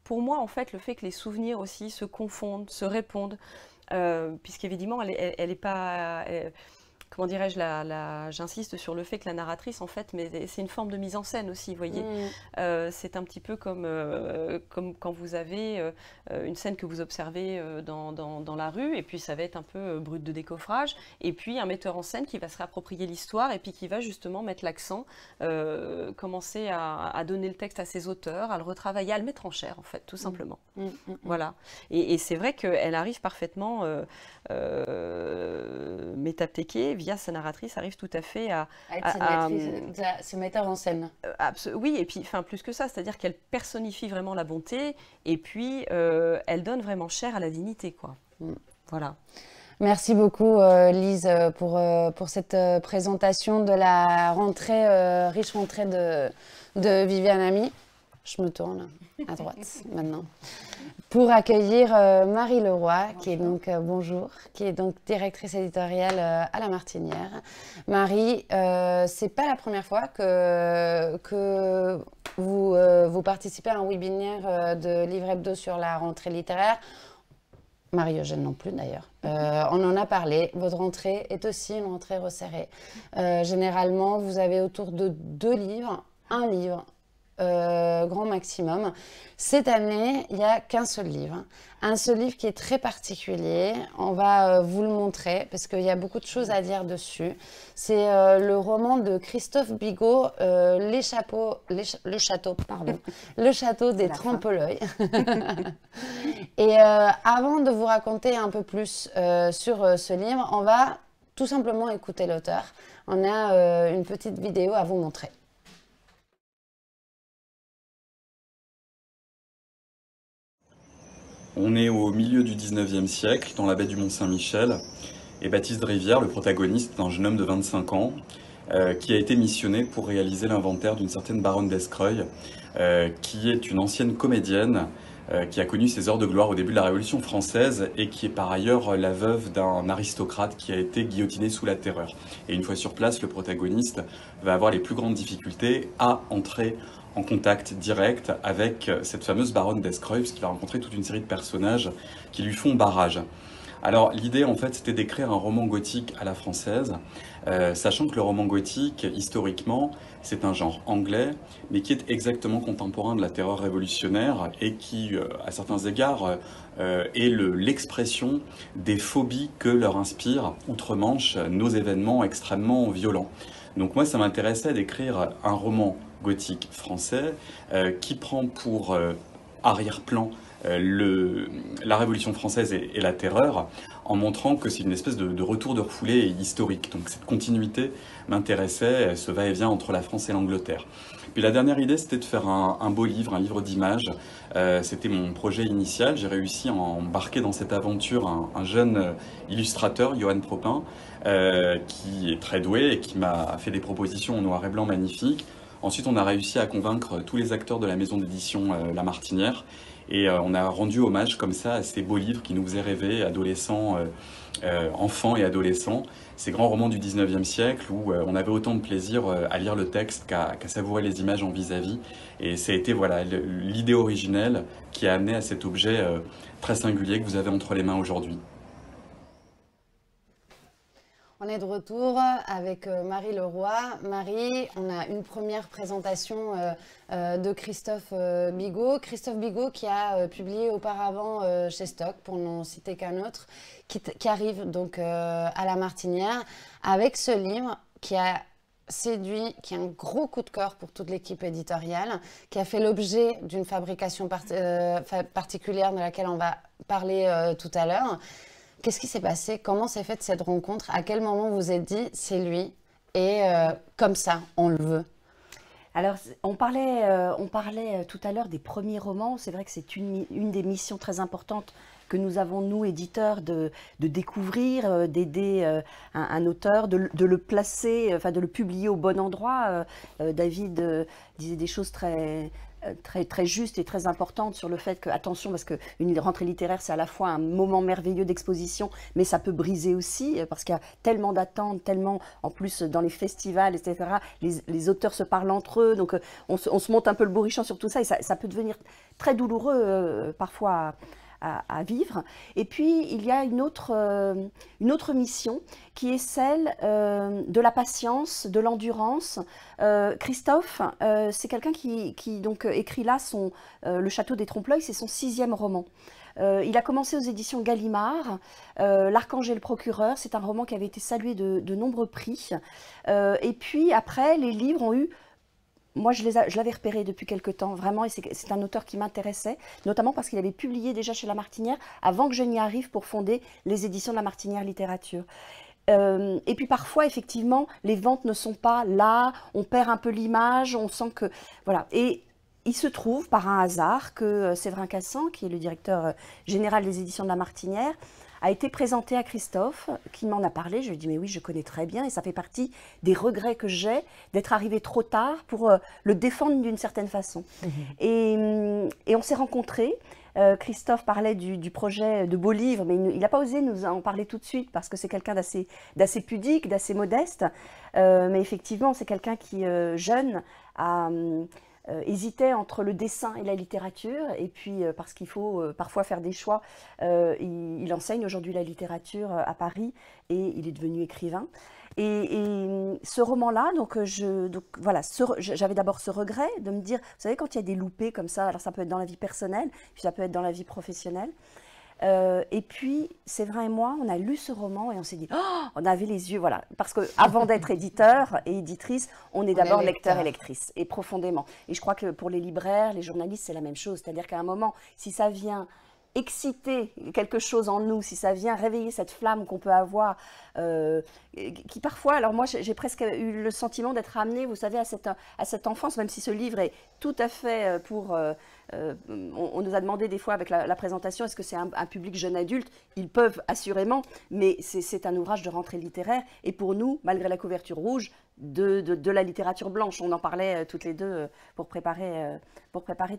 Pour moi, en fait, le fait que les souvenirs aussi se confondent, se répondent, puisqu'évidemment, elle n'est pas... comment dirais-je, j'insiste sur le fait que la narratrice, en fait, mais c'est une forme de mise en scène aussi, vous voyez. C'est un petit peu comme quand vous avez une scène que vous observez dans la rue, et puis ça va être un peu brut de décoffrage, et puis un metteur en scène qui va se réapproprier l'histoire, et puis qui va justement mettre l'accent, commencer à donner le texte à ses auteurs, à le retravailler, à le mettre en chair, en fait, tout simplement. Voilà. Et c'est vrai qu'elle arrive parfaitement, Métaptéké, via sa narratrice, arrive tout à fait à se mettre en scène. Oui, et puis plus que ça, c'est-à-dire qu'elle personnifie vraiment la bonté, et puis elle donne vraiment chair à la dignité, quoi. Voilà. Merci beaucoup Lise pour cette présentation de la rentrée, riche rentrée de Viviane Ami. Je me tourne à droite maintenant. Pour accueillir Marie Leroy, qui est donc, bonjour, qui est donc directrice éditoriale à La Martinière. Marie, c'est pas la première fois que vous participez à un webinaire de Livre Hebdo sur la rentrée littéraire. Marie-Eugène non plus d'ailleurs. On en a parlé, votre rentrée est aussi une rentrée resserrée. Généralement, vous avez autour de 2 livres, un livre, grand maximum. Cette année, il n'y a qu'un seul livre. Un seul livre qui est très particulier. On va vous le montrer parce qu'il y a beaucoup de choses à dire dessus. C'est le roman de Christophe Bigot, Le Château des Trompe-l'œil. Et avant de vous raconter un peu plus sur ce livre, on va tout simplement écouter l'auteur. On a une petite vidéo à vous montrer. On est au milieu du 19e siècle, dans la baie du Mont-Saint-Michel, et Baptiste Rivière, le protagoniste, est un jeune homme de 25 ans qui a été missionné pour réaliser l'inventaire d'une certaine baronne d'Escreuil, qui est une ancienne comédienne qui a connu ses heures de gloire au début de la Révolution française et qui est par ailleurs la veuve d'un aristocrate qui a été guillotiné sous la Terreur. Et une fois sur place, le protagoniste va avoir les plus grandes difficultés à entrer en contact direct avec cette fameuse baronne d'Escreuil, puisqu'il va rencontrer toute une série de personnages qui lui font barrage. Alors l'idée en fait c'était d'écrire un roman gothique à la française, sachant que le roman gothique, historiquement, c'est un genre anglais, mais qui est exactement contemporain de la terreur révolutionnaire et qui, à certains égards, est l'expression des phobies que leur inspirent outre-Manche nos événements extrêmement violents. Donc moi ça m'intéressait d'écrire un roman gothique français qui prend pour arrière-plan la Révolution française et la terreur, en montrant que c'est une espèce de retour de refoulée historique. Donc cette continuité m'intéressait, ce va-et-vient entre la France et l'Angleterre. Puis la dernière idée, c'était de faire un beau livre, un livre d'images. C'était mon projet initial. J'ai réussi à embarquer dans cette aventure un jeune illustrateur, Johan Propin, qui est très doué et qui m'a fait des propositions en noir et blanc magnifiques. Ensuite, on a réussi à convaincre tous les acteurs de la maison d'édition La Martinière et on a rendu hommage comme ça à ces beaux livres qui nous faisaient rêver, adolescents, enfants et adolescents. Ces grands romans du 19e siècle où on avait autant de plaisir à lire le texte qu'à savourer les images en vis-à-vis. Et ça a été voilà, l'idée originelle qui a amené à cet objet très singulier que vous avez entre les mains aujourd'hui. On est de retour avec Marie Leroy. Marie, on a une première présentation de Christophe Bigot. Christophe Bigot qui a publié auparavant chez Stock, pour n'en citer qu'un autre, qui arrive donc à La Martinière avec ce livre qui a séduit, qui est un gros coup de cœur pour toute l'équipe éditoriale, qui a fait l'objet d'une fabrication particulière de laquelle on va parler tout à l'heure. Qu'est-ce qui s'est passé? Comment s'est faite cette rencontre? À quel moment vous vous êtes dit, c'est lui et comme ça, on le veut? Alors, on parlait tout à l'heure des premiers romans. C'est vrai que c'est une des missions très importantes que nous avons, nous, éditeurs, de découvrir, d'aider un auteur, de le placer, enfin de le publier au bon endroit. David disait des choses très juste et très importante sur le fait que, attention, parce qu'une rentrée littéraire, c'est à la fois un moment merveilleux d'exposition, mais ça peut briser aussi, parce qu'il y a tellement d'attentes, tellement, en plus, dans les festivals, etc., les auteurs se parlent entre eux, donc on se monte un peu le bourrichon sur tout ça, et ça peut devenir très douloureux, parfois, à vivre. Et puis, il y a une autre mission qui est celle de la patience, de l'endurance. Christophe, c'est quelqu'un qui donc écrit là Le Château des Trompe-l'œil, c'est son 6e roman. Il a commencé aux éditions Gallimard, L'Archange et le Procureur, c'est un roman qui avait été salué de nombreux prix. Et puis après, les livres ont eu... Moi, je l'avais repéré depuis quelque temps, vraiment, et c'est un auteur qui m'intéressait, notamment parce qu'il avait publié déjà chez La Martinière, avant que je n'y arrive, pour fonder les éditions de La Martinière Littérature. Et puis parfois, effectivement, les ventes ne sont pas là, on perd un peu l'image, on sent que... Voilà. Et il se trouve, par un hasard, que Séverin Cassan, qui est le directeur général des éditions de La Martinière, a été présenté à Christophe, qui m'en a parlé. Je lui ai dit, mais oui, je connais très bien, et ça fait partie des regrets que j'ai d'être arrivé trop tard pour le défendre d'une certaine façon. Et on s'est rencontrés. Christophe parlait du projet de beaux livres, mais il n'a pas osé nous en parler tout de suite, parce que c'est quelqu'un d'assez pudique, d'assez modeste. Mais effectivement, c'est quelqu'un qui, jeune, hésitait entre le dessin et la littérature, et puis parce qu'il faut parfois faire des choix, il enseigne aujourd'hui la littérature à Paris, et il est devenu écrivain. Et ce roman-là, donc voilà, j'avais d'abord ce regret de me dire, vous savez, quand il y a des loupés comme ça, alors ça peut être dans la vie personnelle, puis ça peut être dans la vie professionnelle. Et puis, Séverin et moi, on a lu ce roman et on s'est dit, oh, on avait les yeux, voilà. Parce qu'avant d'être éditeur et éditrice, on est d'abord lecteur et lectrice, et profondément. Et je crois que pour les libraires, les journalistes, c'est la même chose. C'est-à-dire qu'à un moment, si ça vient exciter quelque chose en nous, si ça vient réveiller cette flamme qu'on peut avoir, qui parfois, alors moi j'ai presque eu le sentiment d'être amenée, vous savez, à cette enfance, même si ce livre est tout à fait pour... on nous a demandé des fois avec la présentation, est-ce que c'est un public jeune adulte? Ils peuvent assurément, mais c'est un ouvrage de rentrée littéraire, et pour nous, malgré la couverture rouge, de la littérature blanche. On en parlait toutes les deux pour préparer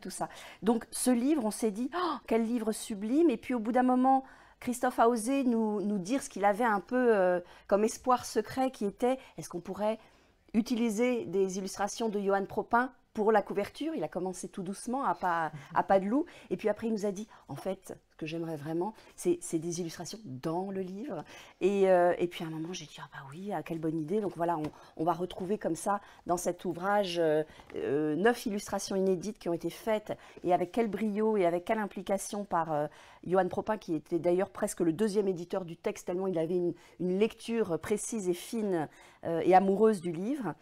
tout ça. Donc ce livre, on s'est dit, oh, quel livre sublime, et puis au bout d'un moment, Christophe a osé nous dire ce qu'il avait un peu comme espoir secret, qui était, est-ce qu'on pourrait utiliser des illustrations de Johan Propin pour la couverture? Il a commencé tout doucement, à pas de loup, et puis après il nous a dit, en fait, ce que j'aimerais vraiment, c'est des illustrations dans le livre. Et puis à un moment, j'ai dit, ah bah oui, quelle bonne idée. Donc voilà, on va retrouver comme ça, dans cet ouvrage, 9 illustrations inédites qui ont été faites, et avec quel brio et avec quelle implication par Johan Propin, qui était d'ailleurs presque le 2e éditeur du texte, tellement il avait une lecture précise et fine et amoureuse du livre.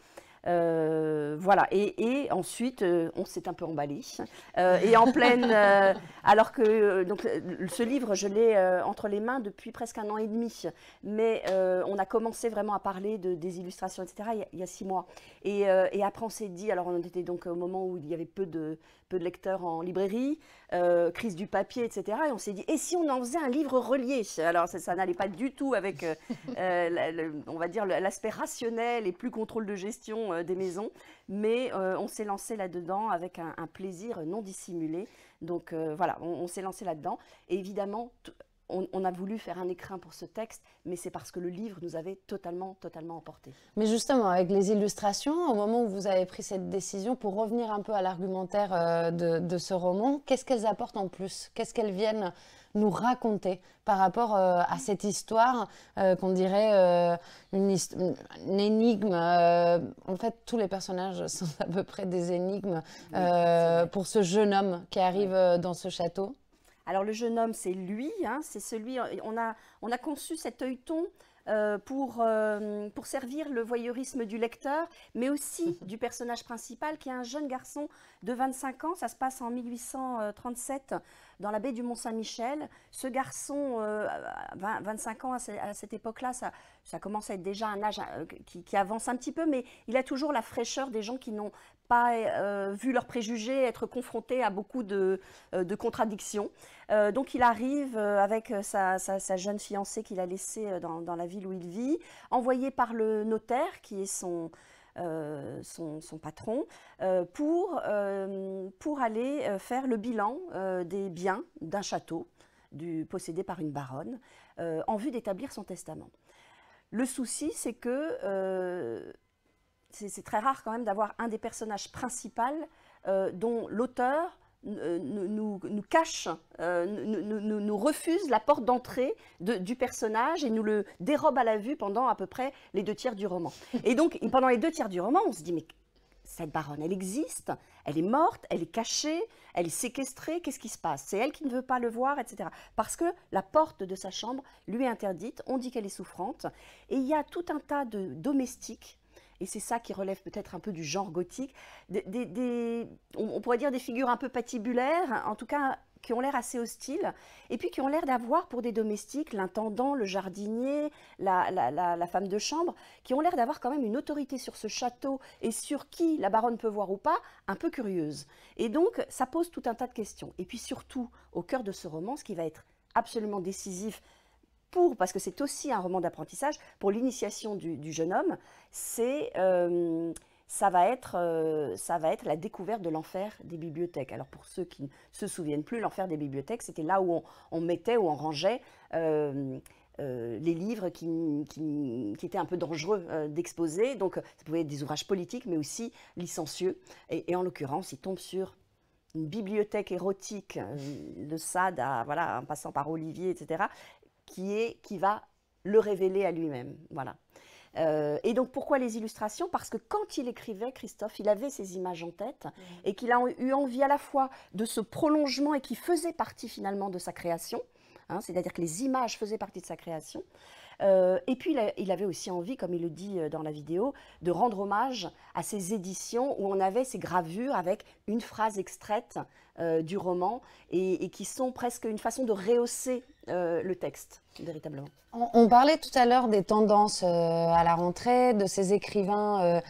Voilà, et ensuite on s'est un peu emballé, et en pleine, alors que donc, ce livre je l'ai entre les mains depuis presque 1 an et demi, mais on a commencé vraiment à parler des illustrations, etc. il y a 6 mois, et après on s'est dit, alors on était donc au moment où il y avait peu de lecteurs en librairie, crise du papier, etc. Et on s'est dit, et si on en faisait un livre relié? Alors ça n'allait pas du tout avec, on va dire, l'aspect rationnel et plus contrôle de gestion des maisons, mais on s'est lancé là-dedans avec un plaisir non dissimulé. Donc voilà, on s'est lancé là-dedans. Et évidemment, on a voulu faire un écrin pour ce texte, mais c'est parce que le livre nous avait totalement emporté. Mais justement, avec les illustrations, au moment où vous avez pris cette décision, pour revenir un peu à l'argumentaire de ce roman, qu'est-ce qu'elles apportent en plus? Qu'est-ce qu'elles viennent nous raconter par rapport à cette histoire qu'on dirait une énigme? En fait, tous les personnages sont à peu près des énigmes pour ce jeune homme qui arrive dans ce château. Alors le jeune homme, c'est lui, hein, c'est celui, on a conçu cet œilleton pour servir le voyeurisme du lecteur, mais aussi du personnage principal, qui est un jeune garçon de 25 ans. Ça se passe en 1837 dans la baie du Mont-Saint-Michel. Ce garçon, 25 ans à cette époque-là, ça commence à être déjà un âge qui avance un petit peu, mais il a toujours la fraîcheur des gens qui n'ont pas vu leurs préjugés être confrontés à beaucoup de contradictions. Donc il arrive avec sa jeune fiancée qu'il a laissée dans la ville où il vit, envoyé par le notaire qui est son patron, pour aller faire le bilan des biens d'un château possédé par une baronne en vue d'établir son testament. Le souci, c'est que c'est très rare quand même d'avoir un des personnages principaux dont l'auteur nous cache, nous refuse la porte d'entrée du personnage et nous le dérobe à la vue pendant à peu près les 2/3 du roman. Et donc, pendant les 2/3 du roman, on se dit, mais cette baronne, elle existe, elle est morte, elle est cachée, elle est séquestrée, qu'est-ce qui se passe? C'est elle qui ne veut pas le voir, etc. Parce que la porte de sa chambre lui est interdite, on dit qu'elle est souffrante, et il y a tout un tas de domestiques, et c'est ça qui relève peut-être un peu du genre gothique, on pourrait dire des figures un peu patibulaires, en tout cas qui ont l'air assez hostiles, et puis qui ont l'air d'avoir pour des domestiques l'intendant, le jardinier, la femme de chambre, qui ont l'air d'avoir quand même une autorité sur ce château et sur qui la baronne peut voir ou pas, un peu curieuse. Et donc ça pose tout un tas de questions. Et puis surtout, au cœur de ce roman, ce qui va être absolument décisif, parce que c'est aussi un roman d'apprentissage, pour l'initiation du jeune homme, ça va être la découverte de l'enfer des bibliothèques. Alors pour ceux qui ne se souviennent plus, l'enfer des bibliothèques, c'était là où on mettait, où on rangeait les livres qui étaient un peu dangereux d'exposer. Donc ça pouvait être des ouvrages politiques, mais aussi licencieux. Et en l'occurrence, il tombe sur une bibliothèque érotique de Sade, en passant par Olivier, etc., qui va le révéler à lui-même. Voilà. Et donc pourquoi les illustrations? Parce que quand il écrivait, Christophe, il avait ces images en tête et qu'il a eu envie à la fois de ce prolongement et qui faisait partie finalement de sa création, hein, c'est-à-dire que les images faisaient partie de sa création. Et puis il avait aussi envie, comme il le dit dans la vidéo, de rendre hommage à ces éditions où on avait ces gravures avec une phrase extraite du roman et qui sont presque une façon de rehausser le texte, véritablement. On parlait tout à l'heure des tendances à la rentrée, de ces écrivains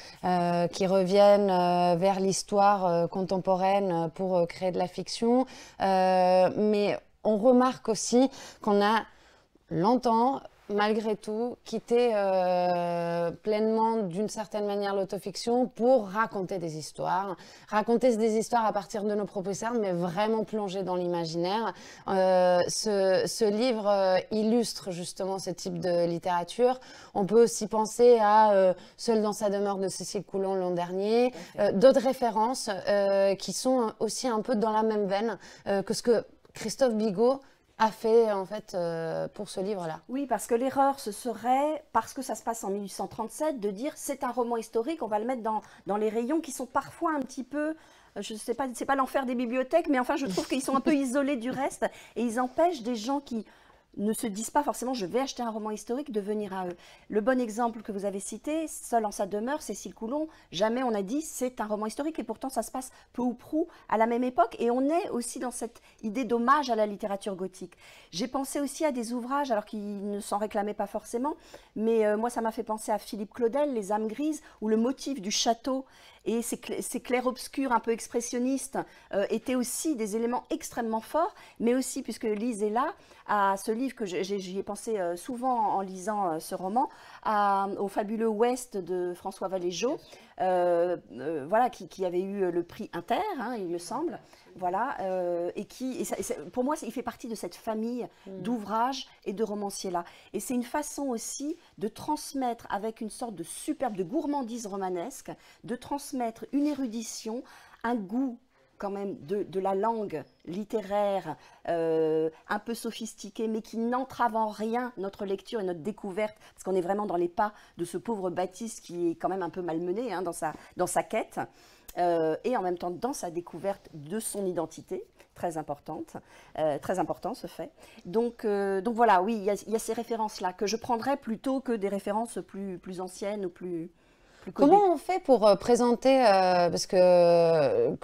qui reviennent vers l'histoire contemporaine pour créer de la fiction, mais on remarque aussi qu'on a longtemps, malgré tout, quitté pleinement, d'une certaine manière, l'autofiction pour raconter des histoires à partir de nos propres cernes, mais vraiment plonger dans l'imaginaire. Ce livre illustre justement ce type de littérature. On peut aussi penser à Seul dans sa demeure de Cécile Coulon l'an dernier, d'autres références qui sont aussi un peu dans la même veine que ce que Christophe Bigot a fait en fait pour ce livre-là. Oui, parce que l'erreur, ce serait, parce que ça se passe en 1837, de dire c'est un roman historique, on va le mettre dans les rayons qui sont parfois un petit peu, je ne sais pas, c'est pas l'enfer des bibliothèques, mais enfin je trouve qu'ils sont un peu isolés du reste et ils empêchent des gens qui ne se disent pas forcément je vais acheter un roman historique de venir à eux. Le bon exemple que vous avez cité, Seul en sa demeure, Cécile Coulon, jamais on a dit c'est un roman historique et pourtant ça se passe peu ou prou à la même époque et on est aussi dans cette idée d'hommage à la littérature gothique. J'ai pensé aussi à des ouvrages alors qu'ils ne s'en réclamaient pas forcément, mais moi ça m'a fait penser à Philippe Claudel, Les âmes grises, où le motif du château et ces clairs-obscurs un peu expressionnistes étaient aussi des éléments extrêmement forts, mais aussi, puisque Lise est là, à ce livre que j'y ai pensé souvent en lisant ce roman, au fabuleux Ouest de François Valéjot, voilà, qui avait eu le prix Inter, hein, il me semble, voilà, pour moi, il fait partie de cette famille d'ouvrages et de romanciers-là. Et c'est une façon aussi de transmettre avec une sorte de superbe, de gourmandise romanesque, de transmettre une érudition, un goût quand même de la langue littéraire un peu sophistiquée, mais qui n'entrave en rien notre lecture et notre découverte, parce qu'on est vraiment dans les pas de ce pauvre Baptiste qui est quand même un peu malmené hein, dans sa quête, et en même temps dans sa découverte de son identité, très important ce fait. Donc voilà, oui, il y a ces références-là que je prendrais plutôt que des références plus anciennes ou plus plus codé. Comment on fait pour présenter, parce que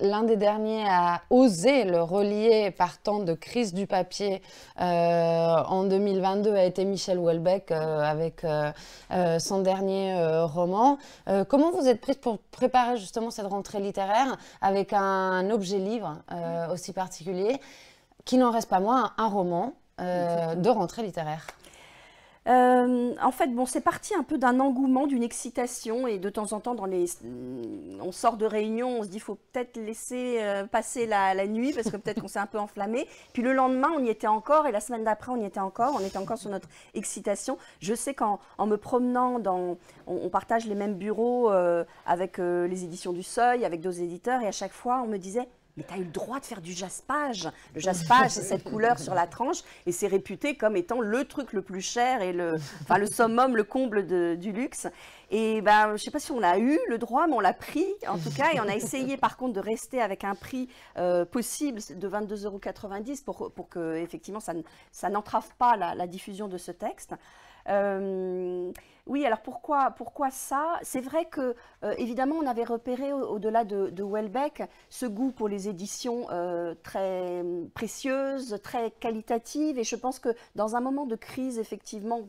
l'un des derniers a osé le relier partant de crise du papier en 2022 a été Michel Houellebecq avec son dernier roman. Comment vous êtes prise pour préparer justement cette rentrée littéraire avec un objet livre aussi particulier, qui n'en reste pas moins un roman de rentrée littéraire? En fait, bon, c'est parti un peu d'un engouement, d'une excitation, et de temps en temps, on sort de réunion, on se dit, il faut peut-être laisser passer la nuit, parce que peut-être qu'on s'est un peu enflammé. Puis le lendemain, on y était encore, et la semaine d'après, on était encore sur notre excitation. Je sais qu'en me promenant on partage les mêmes bureaux avec les éditions du Seuil, avec d'autres éditeurs, et à chaque fois, on me disait, mais tu as eu le droit de faire du jaspage. Le jaspage, c'est cette couleur sur la tranche, et c'est réputé comme étant le truc le plus cher et le summum, le comble du luxe. Et ben, je ne sais pas si on a eu le droit, mais on l'a pris en tout cas, et on a essayé par contre de rester avec un prix possible de 22,90 € pour que effectivement ça n'entrave pas la diffusion de ce texte. Oui, alors pourquoi ça? C'est vrai que, évidemment, on avait repéré, au-delà de Houellebecq, ce goût pour les éditions très précieuses, très qualitatives, et je pense que dans un moment de crise, effectivement,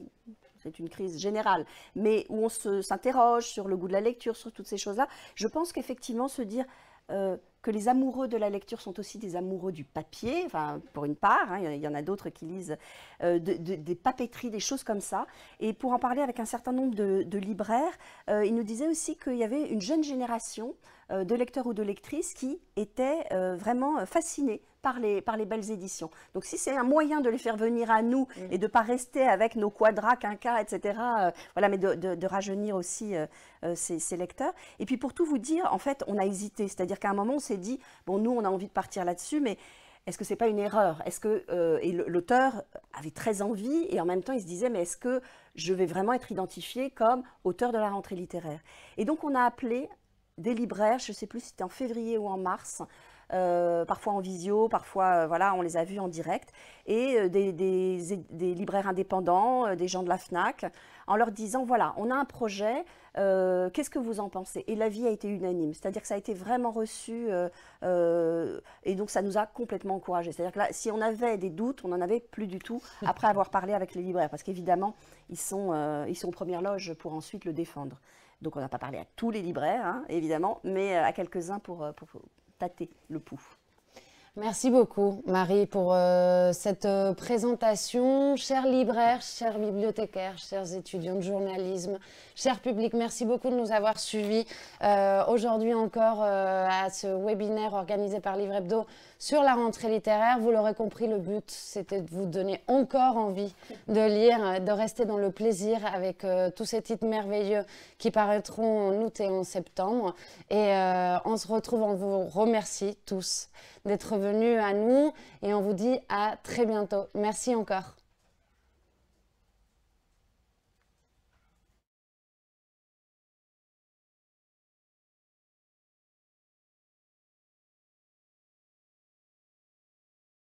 c'est une crise générale, mais où on s'interroge sur le goût de la lecture, sur toutes ces choses-là, je pense qu'effectivement, se dire que les amoureux de la lecture sont aussi des amoureux du papier, enfin, pour une part, hein, il y en a d'autres qui lisent des papeteries, des choses comme ça. Et pour en parler avec un certain nombre de libraires, ils nous disaient aussi qu'il y avait une jeune génération de lecteurs ou de lectrices qui étaient vraiment fascinés par les belles éditions. Donc si c'est un moyen de les faire venir à nous et de ne pas rester avec nos quadras, quinquas, etc., voilà, mais de rajeunir aussi ces lecteurs. Et puis pour tout vous dire, en fait, on a hésité. C'est-à-dire qu'à un moment, on s'est dit, bon, nous, on a envie de partir là-dessus, mais est-ce que ce n'est pas une erreur? Est-ce que, et l'auteur avait très envie, et en même temps, il se disait, mais est-ce que je vais vraiment être identifié comme auteur de la rentrée littéraire? Et donc, on a appelé des libraires, je ne sais plus si c'était en février ou en mars, parfois en visio, parfois voilà, on les a vus en direct, et des libraires indépendants, des gens de la FNAC, en leur disant, voilà, on a un projet, qu'est-ce que vous en pensez? Et l'avis a été unanime, c'est-à-dire que ça a été vraiment reçu, et donc ça nous a complètement encouragés. C'est-à-dire que là, si on avait des doutes, on n'en avait plus du tout après avoir parlé avec les libraires, parce qu'évidemment, ils sont aux premières loges pour ensuite le défendre. Donc on n'a pas parlé à tous les libraires, hein, évidemment, mais à quelques-uns pour tâter le pouls. Merci beaucoup, Marie, pour cette présentation. Chers libraires, chers bibliothécaires, chers étudiants de journalisme, cher public, merci beaucoup de nous avoir suivis aujourd'hui encore à ce webinaire organisé par Livre Hebdo sur la rentrée littéraire. Vous l'aurez compris, le but, c'était de vous donner encore envie de lire, de rester dans le plaisir avec tous ces titres merveilleux qui paraîtront en août et en septembre. Et on se retrouve, on vous remercie tous d'être venus à nous et on vous dit à très bientôt. Merci encore.